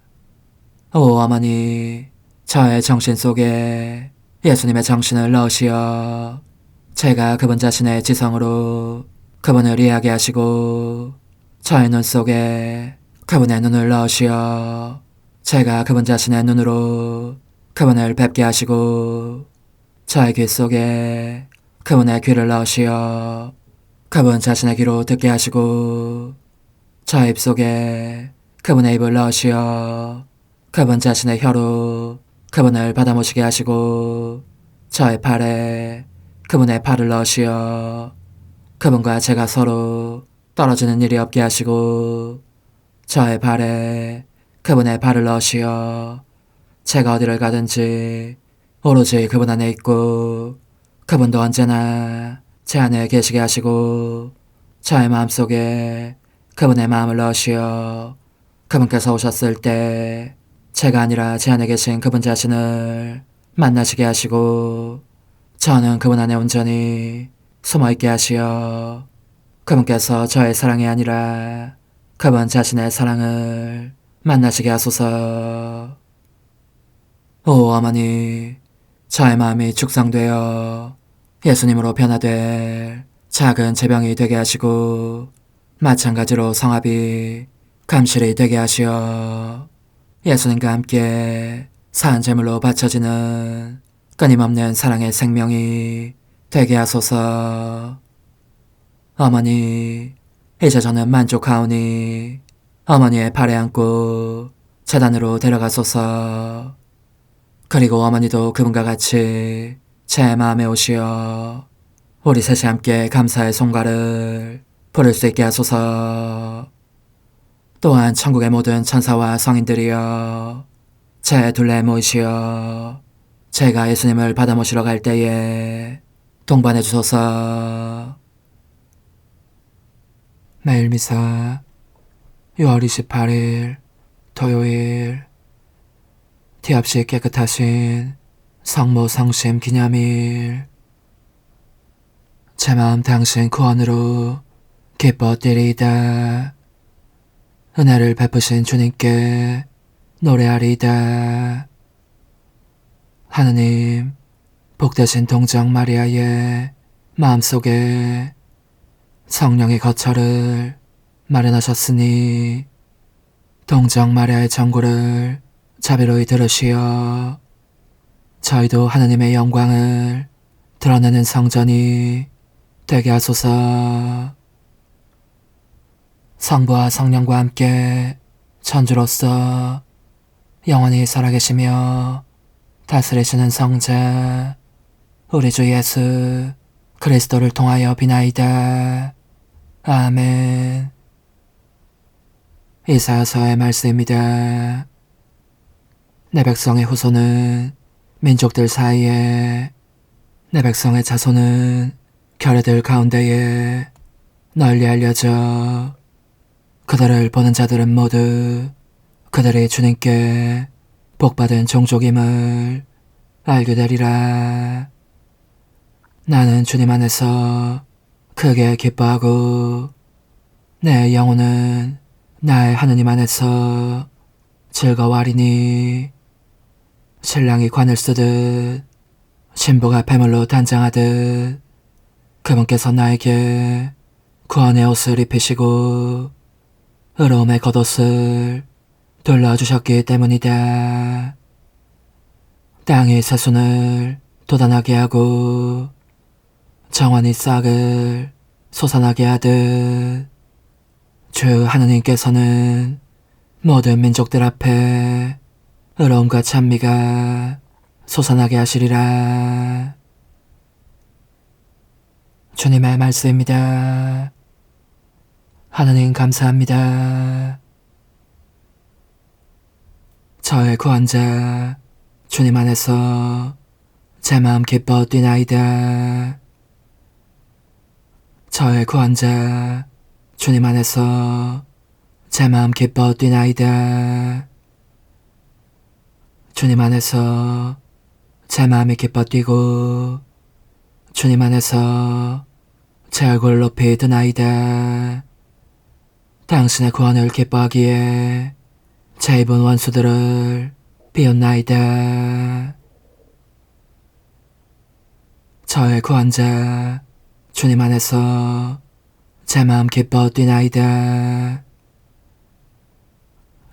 A: 오 어머니, 저의 정신 속에 예수님의 정신을 넣으시어 제가 그분 자신의 지성으로 그분을 이해하게 하시고 저의 눈 속에 그분의 눈을 넣으시어 제가 그분 자신의 눈으로 그분을 뵙게 하시고 저의 귀 속에 그분의 귀를 넣으시어 그분 자신의 귀로 듣게 하시고 저의 입 속에 그분의 입을 넣으시어 그분 자신의 혀로 그분을 받아모시게 하시고 저의 팔에 그분의 팔을 넣으시어 그분과 제가 서로 떨어지는 일이 없게 하시고 저의 발에 그분의 발을 넣으시어 제가 어디를 가든지 오로지 그분 안에 있고 그분도 언제나 제 안에 계시게 하시고 저의 마음속에 그분의 마음을 넣으시어 그분께서 오셨을 때 제가 아니라 제 안에 계신 그분 자신을 만나시게 하시고 저는 그분 안에 온전히 숨어있게 하시어 그분께서 저의 사랑이 아니라 그분 자신의 사랑을 만나시게 하소서. 오 어머니, 저의 마음이 축성되어 예수님으로 변화될 작은 제병이 되게 하시고 마찬가지로 성합이 감실이 되게 하시어 예수님과 함께 산 제물로 바쳐지는 끊임없는 사랑의 생명이 되게 하소서. 어머니, 이제 저는 만족하오니 어머니의 발에 안고 제단으로 데려가소서. 그리고 어머니도 그분과 같이 제 마음에 오시어 우리 셋이 함께 감사의 송가를 부를 수 있게 하소서. 또한 천국의 모든 천사와 성인들이여 제 둘레에 모이시어 제가 예수님을 받아 모시러 갈 때에 동반해 주소서. 매일 미사 6월 28일 토요일 티 없이 깨끗하신 성모 성심 기념일. 제 마음 당신 구원으로 기뻐 뛰리이다. 은혜를 베푸신 주님께 노래하리이다. 하느님, 복되신 동정 마리아의 마음속에 성령의 거처를 마련하셨으니 동정 마리아의 전구를 자비로이 들으시어 저희도 하느님의 영광을 드러내는 성전이 되게 하소서. 성부와 성령과 함께 천주로서 영원히 살아계시며 다스리시는 성자 우리 주 예수 그리스도를 통하여 비나이다. 아멘. 이사야서의 말씀입니다. 내 백성의 후손은 민족들 사이에, 내 백성의 자손은 결의들 가운데에 널리 알려져 그들을 보는 자들은 모두 그들이 주님께 복받은 종족임을 알게 되리라. 나는 주님 안에서 크게 기뻐하고 내 영혼은 나의 하느님 안에서 즐거워하리니 신랑이 관을 쓰듯 신부가 배물로 단장하듯 그분께서 나에게 구원의 옷을 입히시고 의로움의 겉옷을 둘러주셨기 때문이다. 땅이 새순을 돋아나게 하고 정원이 싹을 솟아나게 하듯 주 하느님께서는 모든 민족들 앞에 의로움과 찬미가 솟아나게 하시리라. 주님의 말씀입니다. 하느님 감사합니다. 저의 구원자 주님 안에서 제 마음 기뻐 뛰나이다. 저의 구원자 주님 안에서 제 마음 기뻐 뛰나이다. 주님 안에서 제 마음이 기뻐 뛰고 주님 안에서 제 얼굴 높이 드나이다. 당신의 구원을 기뻐하기에 제 입은 원수들을 비웃나이다. 저의 구원자 주님 안에서 제 마음 기뻐 뛰나이다.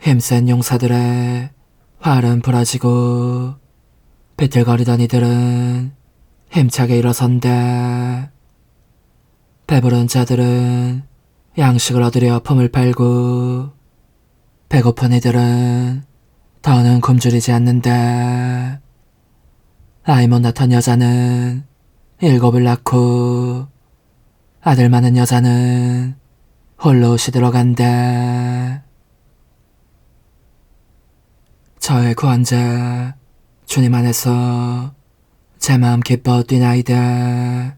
A: 힘센 용사들의 활은 부러지고 비틀거리던 이들은 힘차게 일어선다. 배부른 자들은 양식을 얻으려 품을 팔고 배고픈 이들은 더는 굶주리지 않는다. 아이 못났던 여자는 7을 낳고 아들 많은 여자는 홀로 시들어간다. 저의 구원자 주님 안에서 제 마음 기뻐 뛰나이다.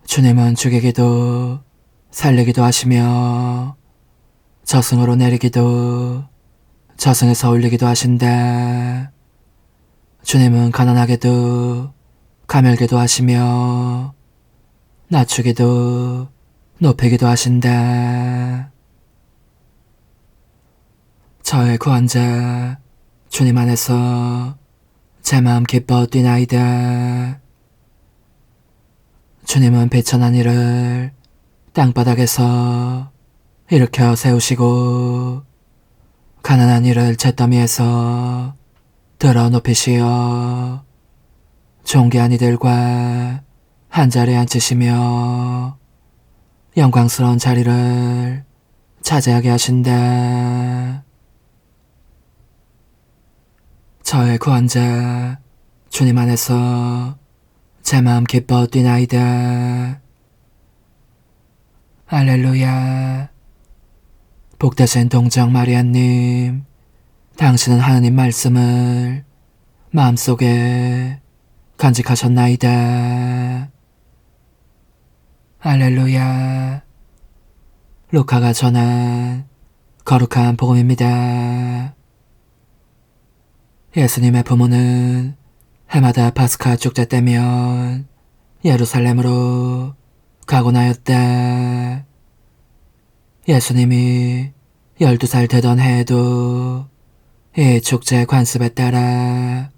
A: 주님은 죽이기도 살리기도 하시며 저승으로 내리기도 저승에서 올리기도 하신다. 주님은 가난하게도 가멸게도 하시며 낮추기도 높이기도 하신다. 저의 구원자 주님 안에서 제 마음 기뻐 뛰나이다. 주님은 비천한 이를 땅바닥에서 일으켜 세우시고 가난한 이를 잿더미에서 들어 높이시어 존귀한 이들과 한자리에 앉히시며 영광스러운 자리를 차지하게 하신다. 저의 구원자 주님 안에서 제 마음 기뻐 뛰나이다. 할렐루야. 복되신 동정 마리아님, 당신은 하느님 말씀을 마음속에 간직하셨나이다. 할렐루야. 루카가 전한 거룩한 복음입니다. 예수님의 부모는 해마다 파스카 축제 때면 예루살렘으로 가곤 하였다. 예수님이 12살 되던 해에도 이 축제 관습에 따라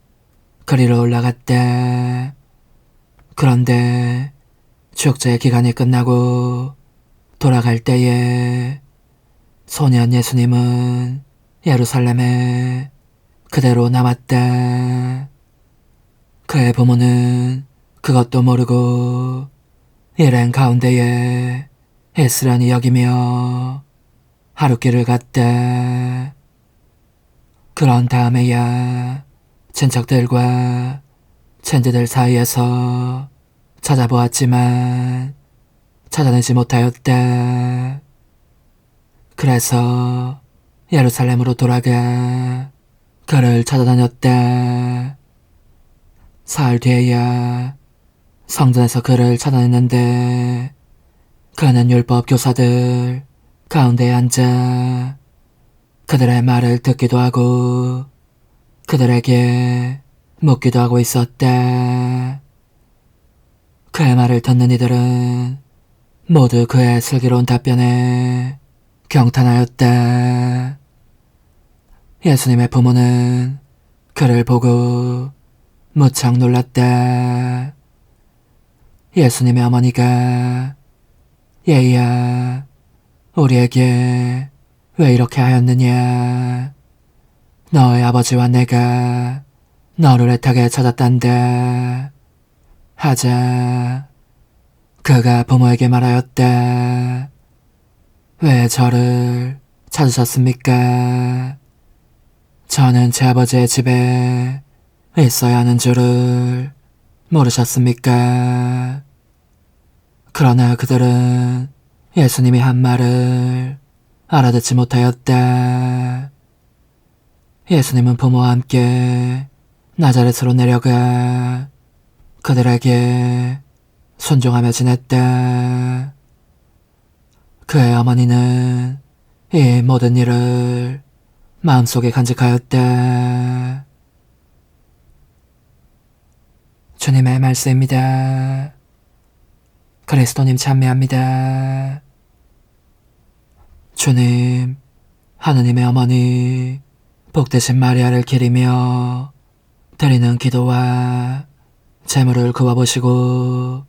A: 그리로 올라갔다. 그런데 축제 기간이 끝나고 돌아갈 때에 소년 예수님은 예루살렘에 그대로 남았다. 그의 부모는 그것도 모르고 일행 가운데에 애쓰라니 여기며 하룻길을 갔다. 그런 다음에야 친척들과 챈지들 사이에서 찾아보았지만 찾아내지 못하였다. 그래서 예루살렘으로 돌아가 그를 찾아다녔다. 사흘 뒤에야 성전에서 그를 찾아냈는데 그는 율법 교사들 가운데에 앉아 그들의 말을 듣기도 하고 그들에게 묻기도 하고 있었다. 그의 말을 듣는 이들은 모두 그의 슬기로운 답변에 경탄하였다. 예수님의 부모는 그를 보고 무척 놀랐다. 예수님의 어머니가 얘야, 우리에게 왜 이렇게 하였느냐? 너의 아버지와 내가 너를 애타게 찾았단다. 하자. 그가 부모에게 말하였다. 왜 저를 찾으셨습니까? 저는 제 아버지의 집에 있어야 하는 줄을 모르셨습니까? 그러나 그들은 예수님이 한 말을 알아듣지 못하였다. 예수님은 부모와 함께 나자렛으로 내려가 그들에게 순종하며 지냈다. 그의 어머니는 이 모든 일을 마음속에 간직하였다. 주님의 말씀입니다. 그리스도님 찬미합니다. 주님, 하느님의 어머니 복되신 마리아를 기리며 드리는 기도와 제물을 그어보시고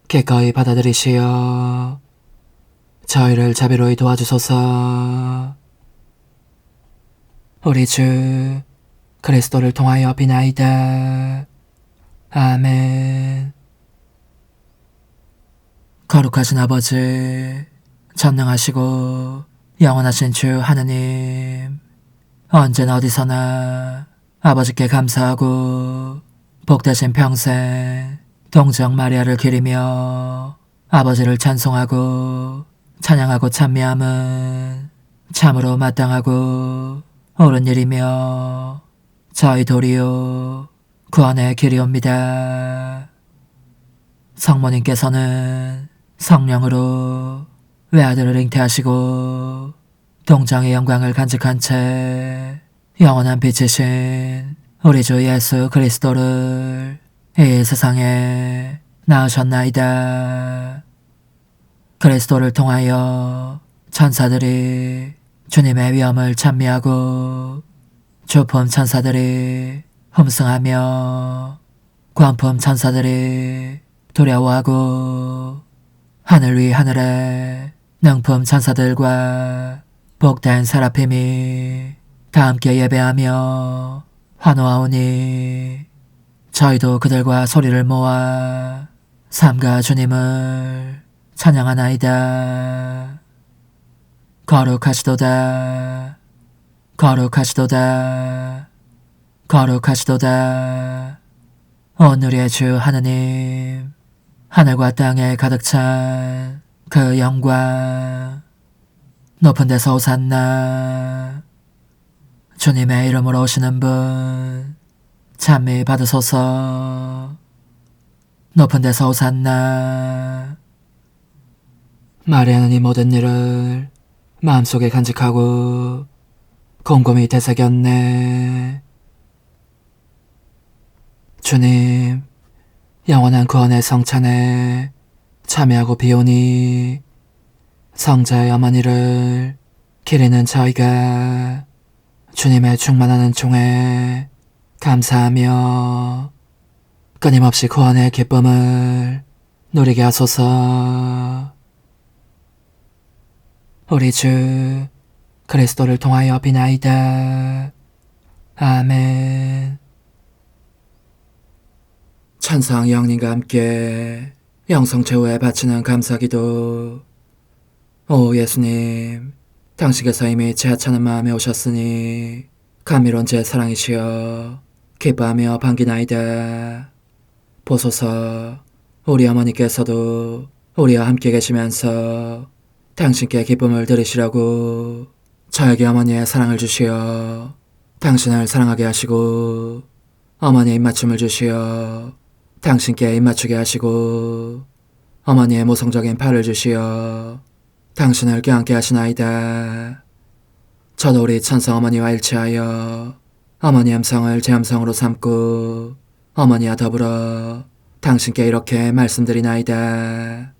A: 기꺼이 받아들이시어 저희를 자비로이 도와주소서. 우리 주 그리스도를 통하여 비나이다. 아멘. 거룩하신 아버지, 전능하시고 영원하신 주 하느님, 언제나 어디서나 아버지께 감사하고 복되신 평생 동정 마리아를 기리며 아버지를 찬송하고 찬양하고 찬미함은 참으로 마땅하고 옳은 일이며 저희 도리요 구원의 길이옵니다. 성모님께서는 성령으로 외아들을 잉태하시고 동정의 영광을 간직한 채 영원한 빛이신 우리 주 예수 그리스도를 이 세상에 낳으셨나이다. 그리스도를 통하여 천사들이 주님의 위엄을 찬미하고 주품 천사들이 hum승하며 광품 천사들이 두려워하고 하늘 위 하늘에 능품 천사들과 복된 세라핌이 다 함께 예배하며 환호하오니 저희도 그들과 소리를 모아 삼가 주님을 찬양하나이다. 거룩하시도다. 거룩하시도다. 거룩하시도다. 오늘의 주 하느님, 하늘과 땅에 가득 찬 그 영광, 높은 데서 오산나. 주님의 이름으로 오시는 분 찬미 받으소서. 높은 데서 오산나. 마리아는 이 모든 일을 마음속에 간직하고 곰곰이 되새겼네. 주님, 영원한 구원의 성찬에 참여하고 비오니 성자의 어머니를 기리는 저희가 주님의 충만하는 종에 감사하며 끊임없이 구원의 기쁨을 누리게 하소서. 우리 주 그리스도를 통하여 비나이다. 아멘. 천상 영님과 함께 영성 최후에 바치는 감사기도. 오 예수님, 당신께서 이미 제 하찮은 마음에 오셨으니 감미로운 제 사랑이시여 기뻐하며 반기나이다. 보소서, 우리 어머니께서도 우리와 함께 계시면서 당신께 기쁨을 들으시라고 저에게 어머니의 사랑을 주시어 당신을 사랑하게 하시고 어머니의 입맞춤을 주시어 당신께 입맞추게 하시고 어머니의 모성적인 팔을 주시어 당신을 껴안게 하시나이다. 저도 우리 천성 어머니와 일치하여 어머니 음성을 제 음성으로 삼고 어머니와 더불어 당신께 이렇게 말씀드리나이다.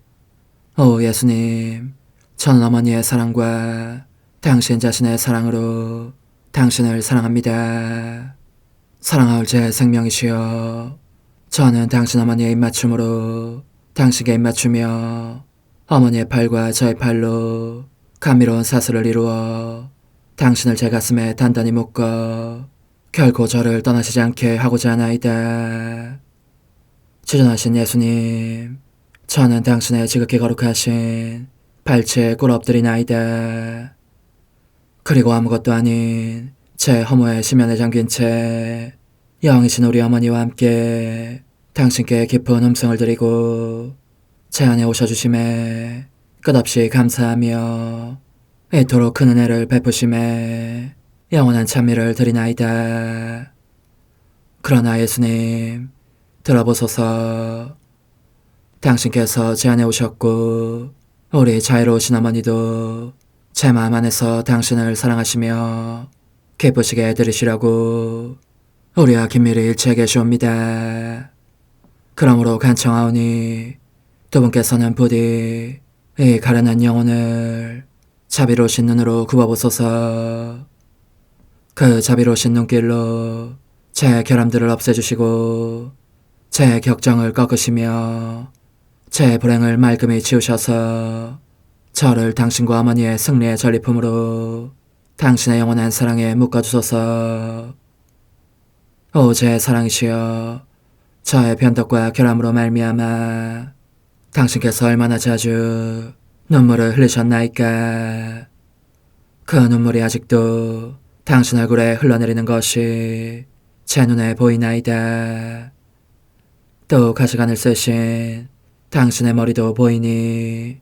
A: 오 예수님, 저는 어머니의 사랑과 당신 자신의 사랑으로 당신을 사랑합니다. 사랑하올 제 생명이시여, 저는 당신 어머니의 입맞춤으로 당신께 입맞추며 어머니의 팔과 저의 팔로 감미로운 사슬을 이루어 당신을 제 가슴에 단단히 묶어 결코 저를 떠나시지 않게 하고자 하나이다. 지존하신 예수님, 저는 당신의 지극히 거룩하신 발치에 꿇어 엎드리나이다. 그리고 아무것도 아닌 제 허무의 심연에 잠긴 채 영이신 우리 어머니와 함께 당신께 깊은 음성을 드리고 제 안에 오셔주심에 끝없이 감사하며 이토록 큰 은혜를 베푸심에 영원한 찬미를 드리나이다. 그러나 예수님, 들어보소서. 당신께서 제 안에 오셨고 우리 자유로우신 어머니도 제 마음 안에서 당신을 사랑하시며 기쁘시게 들으시려고 우리와 긴밀히 일치해 계시옵니다. 그러므로 간청하오니 두 분께서는 부디 이 가련한 영혼을 자비로우신 눈으로 굽어보소서. 그 자비로우신 눈길로 제 결함들을 없애주시고 제 격정을 꺾으시며 제 불행을 말끔히 지우셔서 저를 당신과 어머니의 승리의 전리품으로 당신의 영원한 사랑에 묶어주소서. 오 제 사랑이시여, 저의 변덕과 결함으로 말미암아 당신께서 얼마나 자주 눈물을 흘리셨나이까. 그 눈물이 아직도 당신 얼굴에 흘러내리는 것이 제 눈에 보이나이다. 또 가시관을 쓰신 당신의 머리도 보이니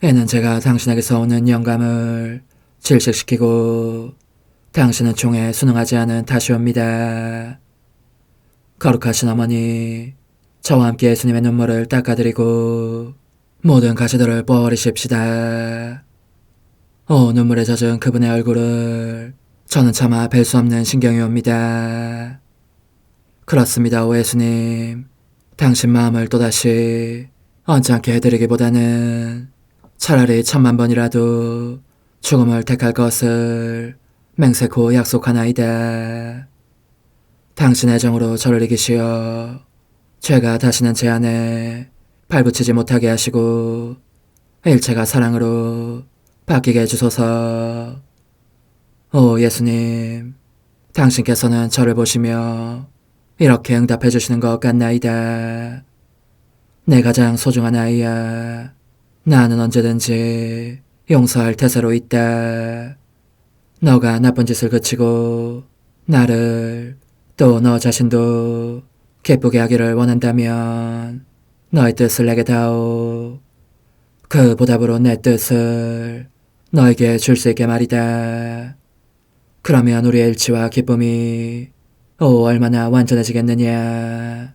A: 이는 제가 당신에게서 오는 영감을 질식시키고 당신은 종에 순응하지 않은 탓이옵니다. 거룩하신 어머니, 저와 함께 예수님의 눈물을 닦아드리고 모든 가시들을 뽑아버리십시다. 오 눈물에 젖은 그분의 얼굴을 저는 차마 뵐 수 없는 신경이 옵니다. 그렇습니다, 오 예수님. 당신 마음을 또다시 언짢게 해드리기보다는 차라리 1000,000번이라도 죽음을 택할 것을 맹세코 약속하나이다. 당신의 정으로 저를 이기시어 죄가 다시는 제 안에 발붙이지 못하게 하시고 일체가 사랑으로 바뀌게 해주소서. 오 예수님, 당신께서는 저를 보시며 이렇게 응답해 주시는 것 같나이다. 내 가장 소중한 아이야, 나는 언제든지 용서할 태세로 있다. 너가 나쁜 짓을 그치고 나를 또 너 자신도 기쁘게 하기를 원한다면 너의 뜻을 내게 다오. 그 보답으로 내 뜻을 너에게 줄 수 있게 말이다. 그러면 우리의 일치와 기쁨이 얼마나 완전해지겠느냐.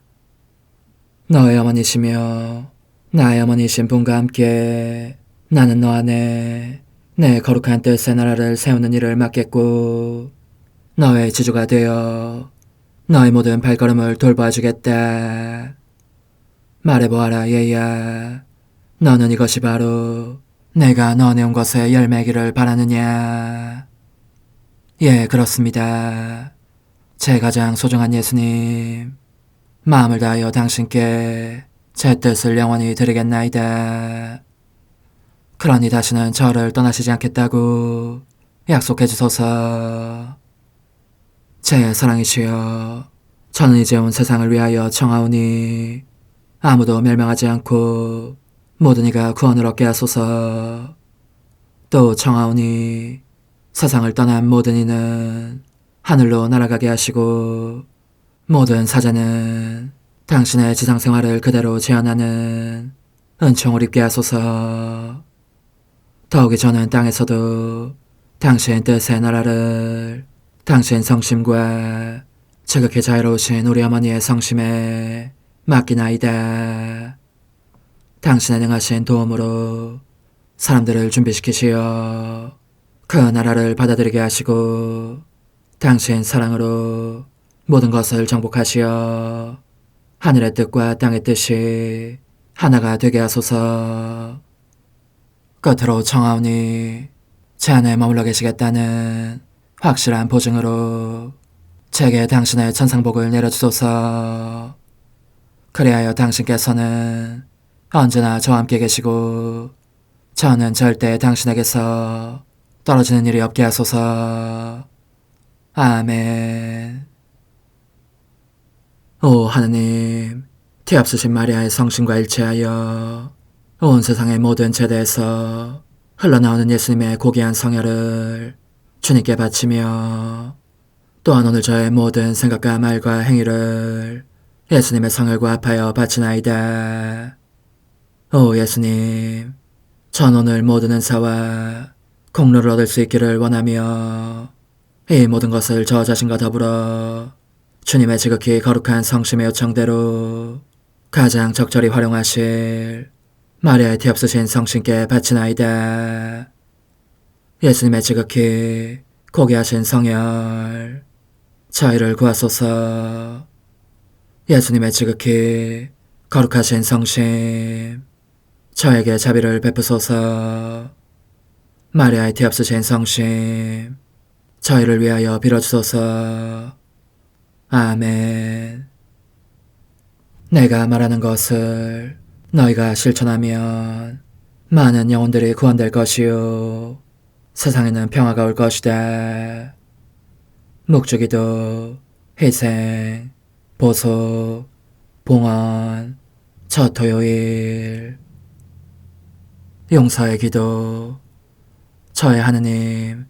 A: 너의 어머니시며 나의 어머니신 분과 함께 나는 너 안에 내 거룩한 뜻의 나라를 세우는 일을 맡겠고 너의 지주가 되어 너의 모든 발걸음을 돌봐주겠다. 말해보아라 얘야, 너는 이것이 바로 내가 너한테 온 것의 열매기를 바라느냐. 예, 그렇습니다. 제 가장 소중한 예수님, 마음을 다하여 당신께 제 뜻을 영원히 드리겠나이다. 그러니 다시는 저를 떠나시지 않겠다고 약속해 주소서. 제 사랑이시여, 저는 이제 온 세상을 위하여 청하오니 아무도 멸망하지 않고 모든 이가 구원을 얻게 하소서. 또 청하오니 세상을 떠난 모든 이는 하늘로 날아가게 하시고 모든 사자는 당신의 지상생활을 그대로 재현하는 은총을 입게 하소서. 더욱이 저는 땅에서도 당신 뜻의 나라를 당신 성심과 지극히 자유로우신 우리 어머니의 성심에 맡기나이다. 당신의 능하신 도움으로 사람들을 준비시키시어 그 나라를 받아들이게 하시고 당신 사랑으로 모든 것을 정복하시어 하늘의 뜻과 땅의 뜻이 하나가 되게 하소서. 끝으로 청하오니 제 안에 머물러 계시겠다는 확실한 보증으로 제게 당신의 천상복을 내려주소서. 그리하여 당신께서는 언제나 저와 함께 계시고 저는 절대 당신에게서 떨어지는 일이 없게 하소서. 아멘. 오 하느님, 티없으신 마리아의 성심과 일치하여 온 세상의 모든 제대에서 흘러나오는 예수님의 고귀한 성혈을 주님께 바치며 또한 오늘 저의 모든 생각과 말과 행위를 예수님의 성혈과 합하여 바치나이다. 오 예수님, 전 오늘 모든 은사와 공로를 얻을 수 있기를 원하며 이 모든 것을 저 자신과 더불어 주님의 지극히 거룩한 성심의 요청대로 가장 적절히 활용하실 마리아의 뒤없으신 성신께 바치나이다. 예수님의 지극히 고귀하신 성혈 저희를 구하소서. 예수님의 지극히 거룩하신 성심 저에게 자비를 베푸소서. 마리아의 뒤없으신 성심 저희를 위하여 빌어주소서. 아멘. 내가 말하는 것을 너희가 실천하면 많은 영혼들이 구원될 것이요 세상에는 평화가 올 것이다. 묵주기도, 희생, 보속, 봉헌, 첫 토요일. 용서의 기도. 저의 하느님,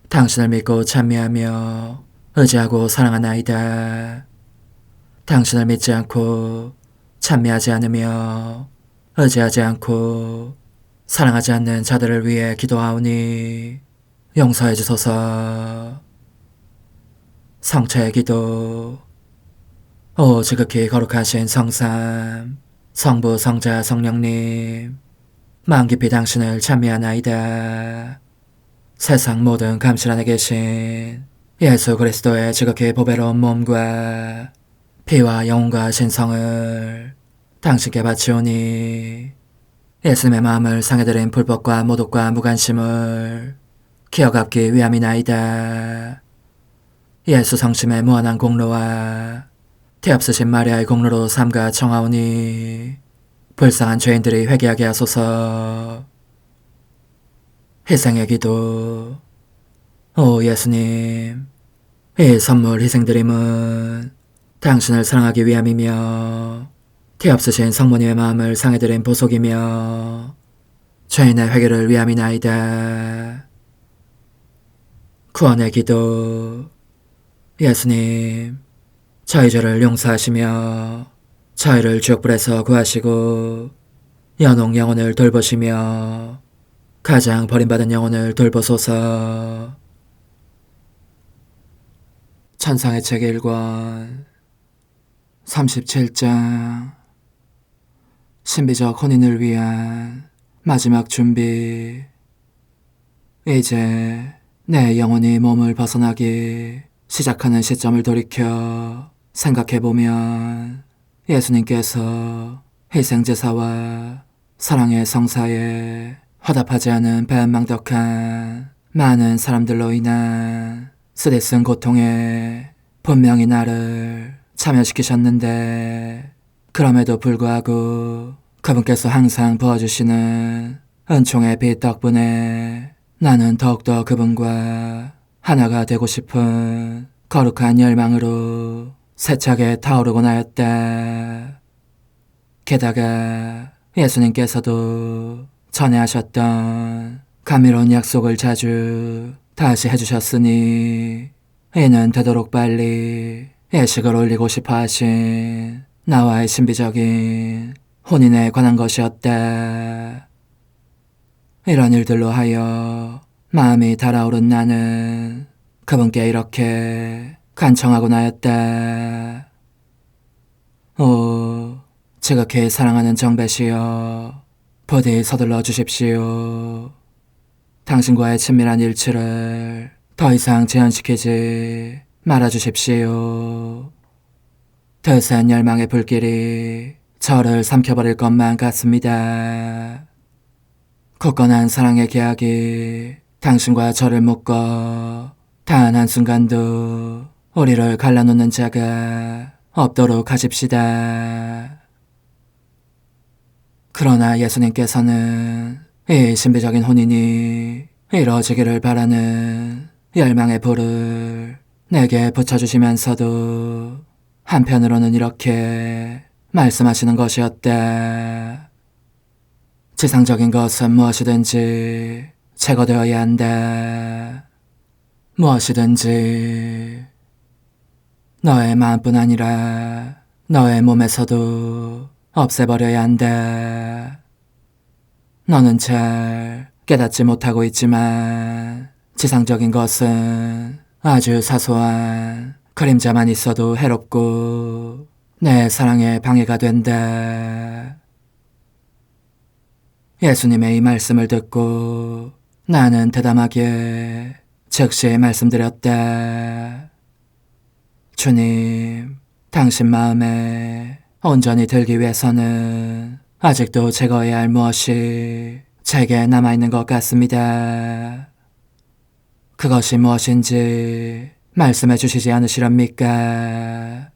A: 당신을 믿고 찬미하며 의지하고 사랑하나이다. 당신을 믿지 않고 찬미하지 않으며 의지하지 않고 사랑하지 않는 자들을 위해 기도하오니 용서해 주소서. 성체의 기도. 오 지극히 거룩하신 성삼, 성부, 성자, 성령님, 마음 깊이 당신을 찬미하나이다. 세상 모든 감실 안에 계신 예수 그리스도의 지극히 보배로운 몸과 피와 영혼과 신성을 당신께 바치오니 예수님의 마음을 상해드린 불법과 모독과 무관심을 기어갚기 위함이나이다. 예수 성심의 무한한 공로와 뒤없으신 마리아의 공로로 삼가 청하오니 불쌍한 죄인들이 회개하게 하소서. 희생의 기도. 오 예수님, 이 선물 희생드림은 당신을 사랑하기 위함이며 뒤없으신 성모님의 마음을 상해드린 보속이며 죄인의 회개를 위함이나이다. 구원의 기도. 예수님, 저희 죄를 용서하시며 저희를 지옥불에서 구하시고 연옥 영혼을 돌보시며 가장 버림받은 영혼을 돌보소서. 천상의 책 1권 37장 신비적 혼인을 위한 마지막 준비. 이제 내 영혼이 몸을 벗어나기 시작하는 시점을 돌이켜 생각해보면 예수님께서 희생제사와 사랑의 성사에 화답하지 않은 배은망덕한 많은 사람들로 인한 쓰디쓴 고통에 분명히 나를 참여시키셨는데 그럼에도 불구하고 그분께서 항상 부어주시는 은총의 빛 덕분에 나는 더욱더 그분과 하나가 되고 싶은 거룩한 열망으로 세차게 타오르곤 하였다. 게다가 예수님께서도 전에 하셨던 감미로운 약속을 자주 다시 해주셨으니 이는 되도록 빨리 예식을 올리고 싶어 하신 나와의 신비적인 혼인에 관한 것이었다. 이런 일들로 하여 마음이 달아오른 나는 그분께 이렇게 간청하곤 하였다. 오, 지극히 사랑하는 정배시여, 부디 서둘러 주십시오. 당신과의 친밀한 일치를 더 이상 제한시키지 말아주십시오. 드센 열망의 불길이 저를 삼켜버릴 것만 같습니다. 굳건한 사랑의 계약이 당신과 저를 묶어 단 한순간도 우리를 갈라놓는 자가 없도록 하십시다. 그러나 예수님께서는 이 신비적인 혼인이 이루어지기를 바라는 열망의 불을 내게 붙여주시면서도 한편으로는 이렇게 말씀하시는 것이었다. 지상적인 것은 무엇이든지 제거되어야 한다. 무엇이든지 너의 마음뿐 아니라 너의 몸에서도 없애버려야 한다. 너는 잘 깨닫지 못하고 있지만 지상적인 것은 아주 사소한 그림자만 있어도 해롭고 내 사랑에 방해가 된다. 예수님의 이 말씀을 듣고 나는 대담하게 즉시 말씀드렸다. 주님, 당신 마음에 온전히 들기 위해서는 아직도 제거해야 할 무엇이 제게 남아있는 것 같습니다. 그것이 무엇인지 말씀해 주시지 않으시렵니까?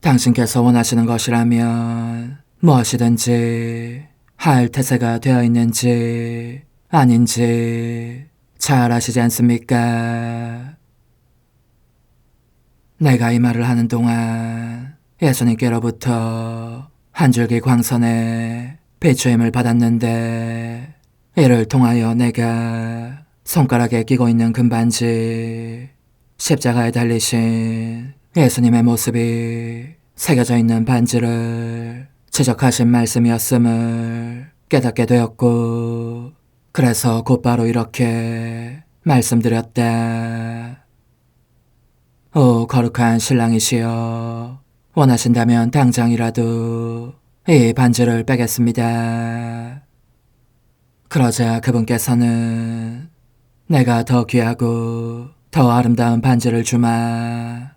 A: 당신께서 원하시는 것이라면 무엇이든지 할 태세가 되어 있는지 아닌지 잘 아시지 않습니까? 내가 이 말을 하는 동안 예수님께로부터 한 줄기 광선의 비추임을 받았는데, 이를 통하여 내가 손가락에 끼고 있는 금반지, 십자가에 달리신 예수님의 모습이 새겨져 있는 반지를 지적하신 말씀이었음을 깨닫게 되었고, 그래서 곧바로 이렇게 말씀드렸다. 오 거룩한 신랑이시여, 원하신다면 당장이라도 이 반지를 빼겠습니다. 그러자 그분께서는 내가 더 귀하고 더 아름다운 반지를 주마.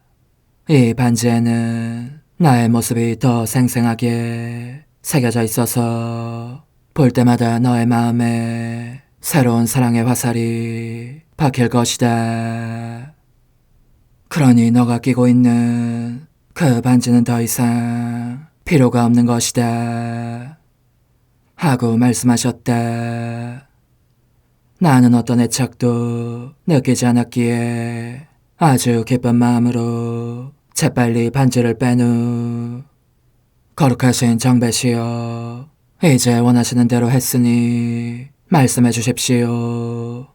A: 이 반지에는 나의 모습이 더 생생하게 새겨져 있어서 볼 때마다 너의 마음에 새로운 사랑의 화살이 박힐 것이다. 그러니 너가 끼고 있는 그 반지는 더 이상 필요가 없는 것이다. 하고 말씀하셨다. 나는 어떤 애착도 느끼지 않았기에 아주 기쁜 마음으로 재빨리 반지를 뺀 후, 거룩하신 정배시여, 이제 원하시는 대로 했으니 말씀해 주십시오.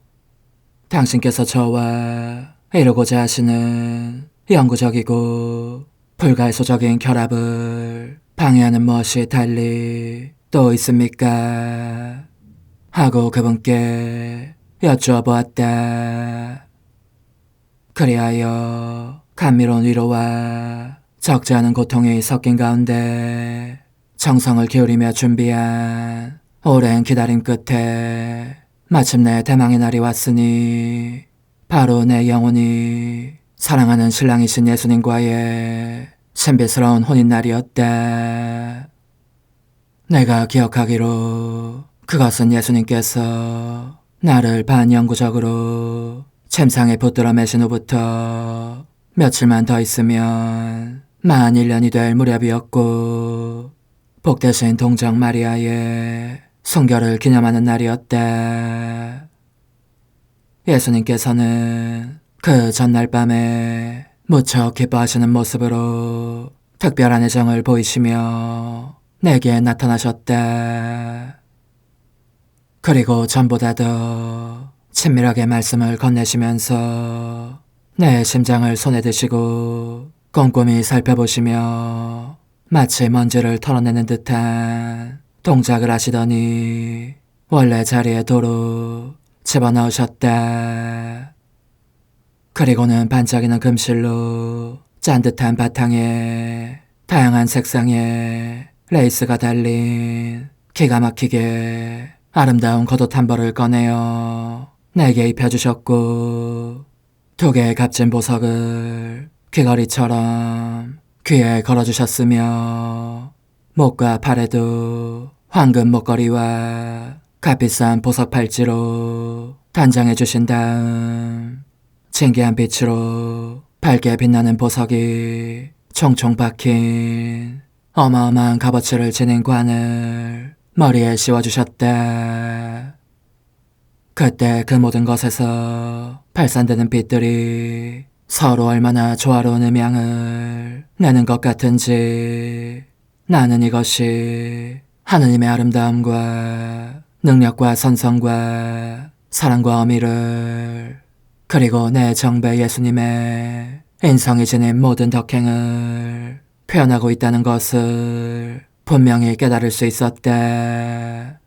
A: 당신께서 저와 이루고자 하시는 영구적이고 불가소적인 결합을 방해하는 무엇이 달리 또 있습니까? 하고 그분께 여쭈어 보았다. 그리하여 감미로운 위로와 적지 않은 고통이 섞인 가운데 정성을 기울이며 준비한 오랜 기다림 끝에 마침내 대망의 날이 왔으니, 바로 내 영혼이 사랑하는 신랑이신 예수님과의 신비스러운 혼인날이었다. 내가 기억하기로 그것은 예수님께서 나를 반영구적으로 침상에 붙들어 매신 후부터 며칠만 더 있으면 만 1년이 될 무렵이었고, 복되신 동정 마리아의 순결을 기념하는 날이었다. 예수님께서는 그 전날 밤에 무척 기뻐하시는 모습으로 특별한 애정을 보이시며 내게 나타나셨다. 그리고 전보다 더 친밀하게 말씀을 건네시면서 내 심장을 손에 드시고 꼼꼼히 살펴보시며 마치 먼지를 털어내는 듯한 동작을 하시더니 원래 자리에 도로 집어넣으셨다. 그리고는 반짝이는 금실로 짠듯한 바탕에 다양한 색상의 레이스가 달린 기가 막히게 아름다운 겉옷 한 벌을 꺼내어 내게 입혀주셨고, 2개의 값진 보석을 귀걸이처럼 귀에 걸어주셨으며, 목과 팔에도 황금 목걸이와 값비싼 보석 팔찌로 단장해 주신 다음, 진기한 빛으로 밝게 빛나는 보석이 총총 박힌 어마어마한 값어치를 지닌 관을 머리에 씌워주셨다. 그때 그 모든 것에서 발산되는 빛들이 서로 얼마나 조화로운 음향을 내는 것 같은지, 나는 이것이 하느님의 아름다움과 능력과 선성과 사랑과 어미를, 그리고 내 정배 예수님의 인성이 지닌 모든 덕행을 표현하고 있다는 것을 분명히 깨달을 수 있었다.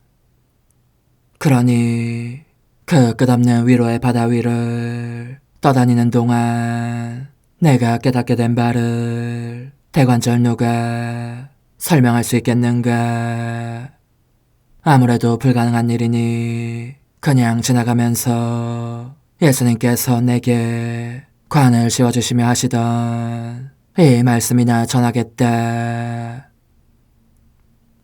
A: 그러니 그 끝없는 위로의 바다 위를 떠다니는 동안 내가 깨닫게 된 바를 대관절 누가 설명할 수 있겠는가. 아무래도 불가능한 일이니 그냥 지나가면서 예수님께서 내게 관을 씌워주시며 하시던 이 말씀이나 전하겠다.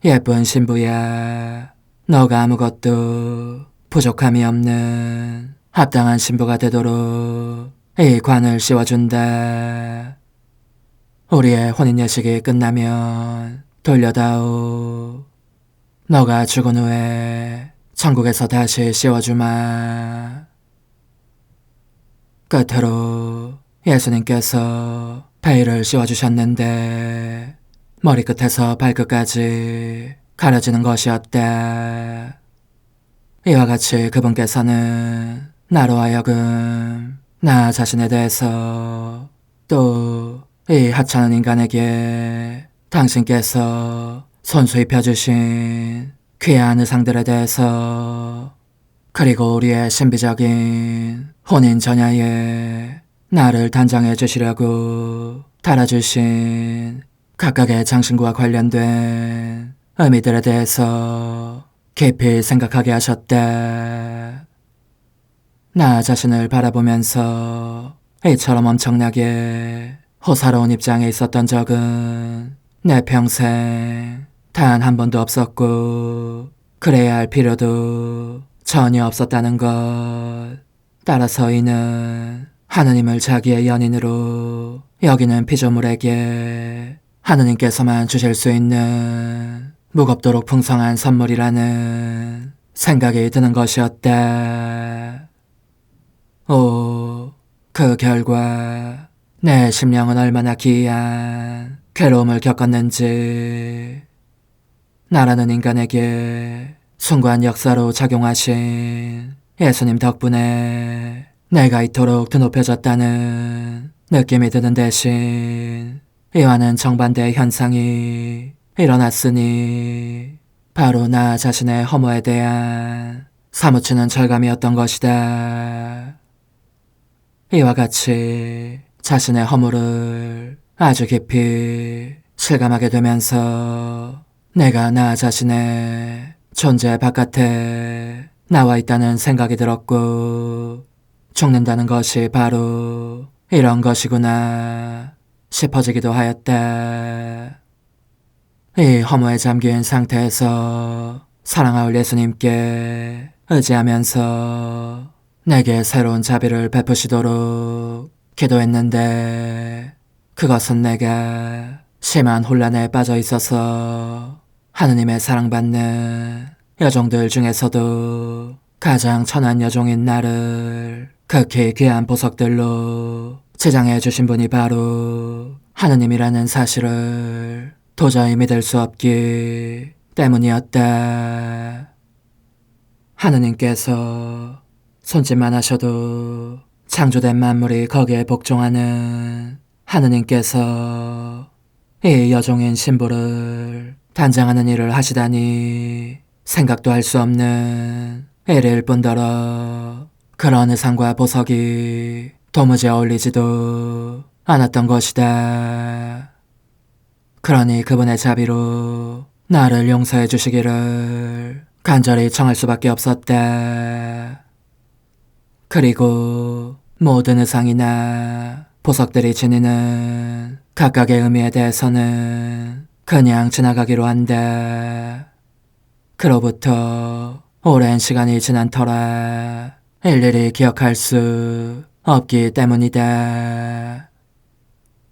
A: 예쁜 신부야, 너가 아무것도 부족함이 없는 합당한 신부가 되도록 이 관을 씌워준다. 우리의 혼인 예식이 끝나면 돌려다오. 너가 죽은 후에 천국에서 다시 씌워주마. 끝으로 예수님께서 베일을 씌워주셨는데 머리끝에서 발끝까지 가려지는 것이었다. 이와 같이 그분께서는 나로 하여금 나 자신에 대해서 또 이 하찮은 인간에게 당신께서 손수 입혀주신 귀한 의상들에 대해서 그리고 우리의 신비적인 혼인 전야에 나를 단장해 주시려고 달아주신 각각의 장신구와 관련된 의미들에 대해서 깊이 생각하게 하셨다. 나 자신을 바라보면서 이처럼 엄청나게 호사로운 입장에 있었던 적은 내 평생 단 한 번도 없었고 그래야 할 필요도 전혀 없었다는 것. 따라서 이는 하느님을 자기의 연인으로 여기는 피조물에게 하느님께서만 주실 수 있는 무겁도록 풍성한 선물이라는 생각이 드는 것이었다. 오, 그 결과 내 심령은 얼마나 기이한 괴로움을 겪었는지. 나라는 인간에게 순간 역사로 작용하신 예수님 덕분에 내가 이토록 드높여졌다는 느낌이 드는 대신 이와는 정반대의 현상이 일어났으니 바로 나 자신의 허물에 대한 사무치는 절감이었던 것이다. 이와 같이 자신의 허물을 아주 깊이 실감하게 되면서 내가 나 자신의 존재 바깥에 나와 있다는 생각이 들었고 죽는다는 것이 바로 이런 것이구나 싶어지기도 하였다. 이 허무에 잠긴 상태에서 사랑하올 예수님께 의지하면서 내게 새로운 자비를 베푸시도록 기도했는데 그것은 내가 심한 혼란에 빠져 있어서 하느님의 사랑받는 여종들 중에서도 가장 천한 여종인 나를 극히 귀한 보석들로 치장해 주신 분이 바로 하느님이라는 사실을 도저히 믿을 수 없기 때문이었다. 하느님께서 손짓만 하셔도 창조된 만물이 거기에 복종하는 하느님께서 이 여종인 신부를 단장하는 일을 하시다니 생각도 할 수 없는 일일 뿐더러 그런 의상과 보석이 도무지 어울리지도 않았던 것이다. 그러니 그분의 자비로 나를 용서해 주시기를 간절히 청할 수밖에 없었다. 그리고 모든 의상이나 보석들이 지니는 각각의 의미에 대해서는 그냥 지나가기로 한다. 그로부터 오랜 시간이 지난 터라 일일이 기억할 수 없기 때문이다.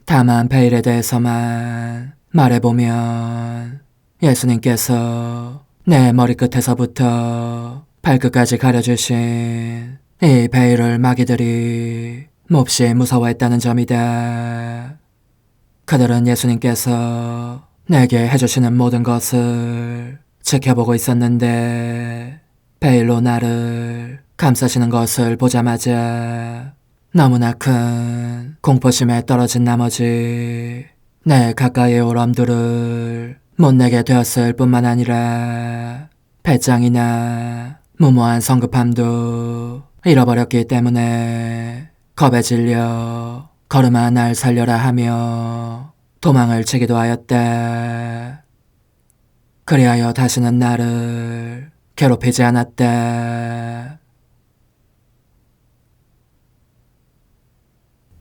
A: 다만 베일에 대해서만 말해보면 예수님께서 내 머리끝에서부터 발끝까지 가려주신 이 베일을 마귀들이 몹시 무서워했다는 점이다. 그들은 예수님께서 내게 해주시는 모든 것을 지켜보고 있었는데 베일로 나를 감싸시는 것을 보자마자 너무나 큰 공포심에 떨어진 나머지 내 가까이에 올 엄두를 못 내게 되었을 뿐만 아니라 배짱이나 무모한 성급함도 잃어버렸기 때문에 겁에 질려 걸음아 날 살려라 하며 도망을 치기도 하였다. 그리하여 다시는 나를 괴롭히지 않았다.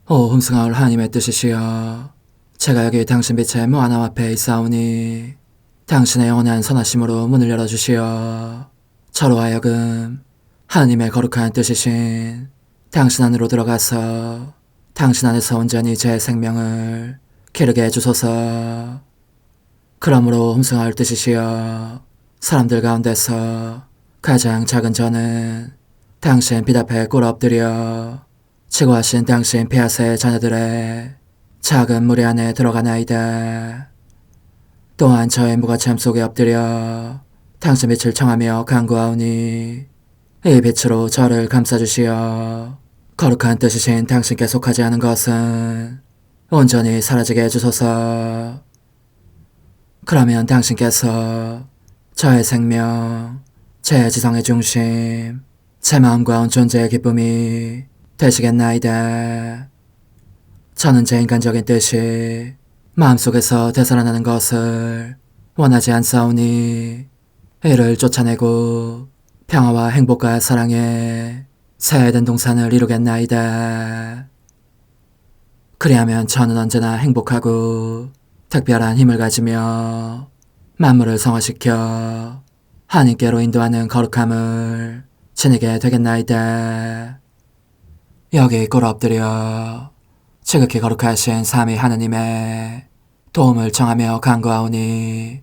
A: 오 hum승하올 하나님의 뜻이시여, 제가 여기 당신 빛의 무한함 앞에 있사오니 당신의 영원한 선하심으로 문을 열어주시어 저로 하여금 하나님의 거룩한 뜻이신 당신 안으로 들어가서 당신 안에서 온전히 제 생명을 기르게 해주소서. 그러므로 hum승하올 뜻이시여, 사람들 가운데서 가장 작은 저는 당신 빛 앞에 꿇어 엎드려 지고하신 당신 폐하세의 자녀들의 작은 무리 안에 들어가나이다. 또한 저의 무거참 속에 엎드려 당신 빛을 청하며 간구하오니 이 빛으로 저를 감싸주시어 거룩한 뜻이신 당신께 속하지 않은 것은 온전히 사라지게 해주소서. 그러면 당신께서 저의 생명, 제 지성의 중심, 제 마음과 온 존재의 기쁨이 되시겠나이다. 저는 제 인간적인 뜻이 마음속에서 되살아나는 것을 원하지 않사오니 이를 쫓아내고 평화와 행복과 사랑의 새 에덴 동산을 이루겠나이다. 그리하면 저는 언제나 행복하고 특별한 힘을 가지며 만물을 성화시켜 하나님께로 인도하는 거룩함을 지니게 되겠나이다. 여기 꿇어 엎드려 지극히 거룩하신 삼위 하느님의 도움을 청하며 간구하오니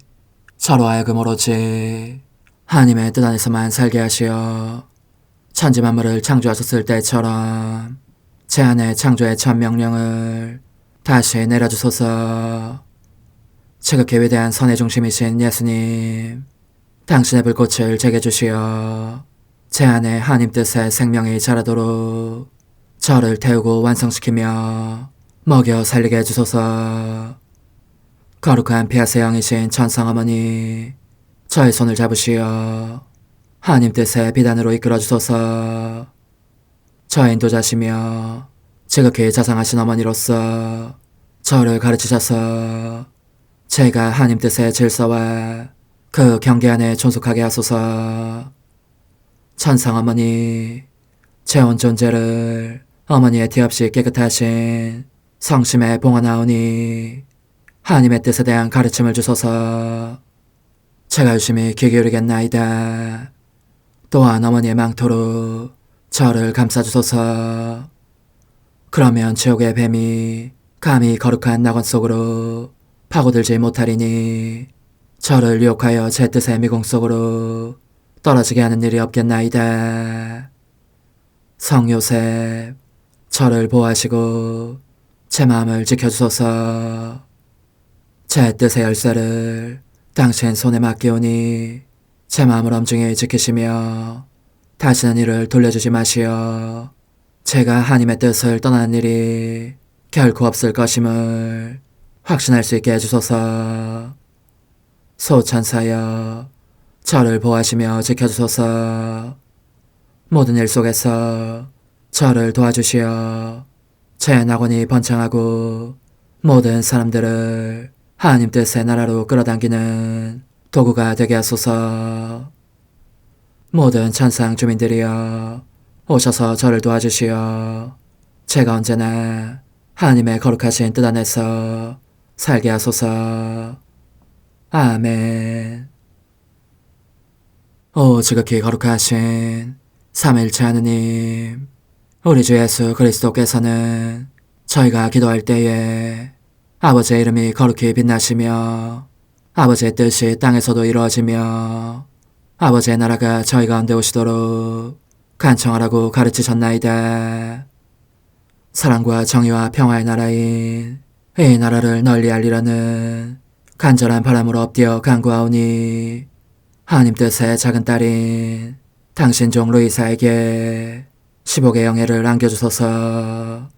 A: 저로 하여금 오로지 하나님의 뜻 안에서만 살게 하시어 천지 만물을 창조하셨을 때처럼 제 안에 창조의 첫 명령을 다시 내려주소서. 지극히 위대한 선의 중심이신 예수님, 당신의 불꽃을 제게 주시어 제 안에 하나님 뜻의 생명이 자라도록 저를 태우고 완성시키며 먹여 살리게 해주소서. 거룩한 피아세 영이신 천상어머니, 저의 손을 잡으시어 하나님 뜻의 비단으로 이끌어주소서. 저의 인도자시며 지극히 자상하신 어머니로서 저를 가르치셔서 제가 하나님 뜻의 질서와 그 경계 안에 존속하게 하소서. 천상어머니, 제 온 존재를 어머니의 티 없이 깨끗하신 성심에 봉헌하오니 하나님의 뜻에 대한 가르침을 주소서. 제가 열심히 귀 기울이겠나이다. 또한 어머니의 망토로 저를 감싸주소서. 그러면 지옥의 뱀이 감히 거룩한 낙원 속으로 파고들지 못하리니 저를 유혹하여 제 뜻의 미궁 속으로 떨어지게 하는 일이 없겠나이다. 성 요셉, 저를 보호하시고 제 마음을 지켜주소서. 제 뜻의 열쇠를 당신 손에 맡기오니 제 마음을 엄중히 지키시며 다시는 이를 돌려주지 마시어 제가 하나님의 뜻을 떠나는 일이 결코 없을 것임을 확신할 수 있게 해주소서. 소천사여, 저를 보호하시며 지켜주소서. 모든 일 속에서 저를 도와주시어 제 낙원이 번창하고 모든 사람들을 하나님 뜻의 나라로 끌어당기는 도구가 되게 하소서. 모든 천상 주민들이여, 오셔서 저를 도와주시어 제가 언제나 하나님의 거룩하신 뜻 안에서 살게 하소서. 아멘. 오 지극히 거룩하신 삼위일체 하느님, 우리 주 예수 그리스도께서는 저희가 기도할 때에 아버지의 이름이 거룩히 빛나시며 아버지의 뜻이 땅에서도 이루어지며 아버지의 나라가 저희 가운데 오시도록 간청하라고 가르치셨나이다. 사랑과 정의와 평화의 나라인 이 나라를 널리 알리려는 간절한 바람으로 엎드려 간구하오니 하나님 뜻의 작은 딸인 당신 종 루이사에게 10억의 영예를 안겨주소서.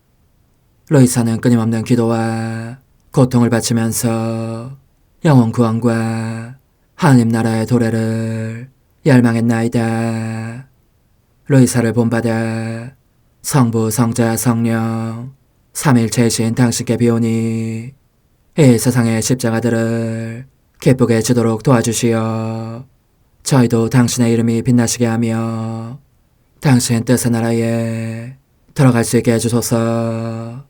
A: 루이사는 끊임없는 기도와 고통을 바치면서 영혼 구원과 하나님 나라의 도래를 열망했나이다. 루이사를 본받아 성부, 성자, 성령 삼일체이신 당신께 비오니 이 세상의 십자가들을 기쁘게 지도록 도와주시어 저희도 당신의 이름이 빛나시게 하며 당신 뜻의 나라에 들어갈 수 있게 해주소서.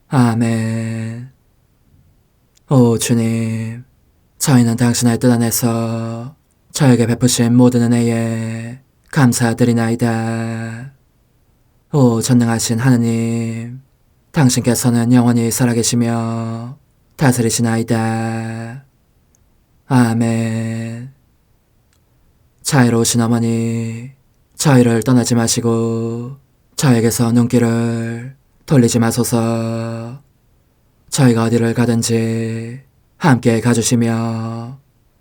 A: 아멘. 오 주님, 저희는 당신의 뜻 안에서 저에게 베푸신 모든 은혜에 감사드리나이다. 오 전능하신 하느님, 당신께서는 영원히 살아계시며 다스리시나이다. 아멘. 자애로우신 어머니, 저희를 떠나지 마시고 저에게서 눈길을 돌리지 마소서. 저희가 어디를 가든지 함께 가주시며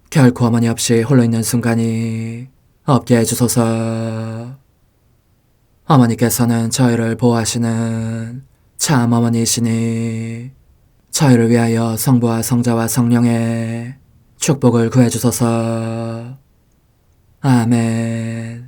A: 결코 어머니 없이 홀로 있는 순간이 없게 해주소서. 어머니께서는 저희를 보호하시는 참 어머니이시니 저희를 위하여 성부와 성자와 성령의 축복을 구해주소서. 아멘.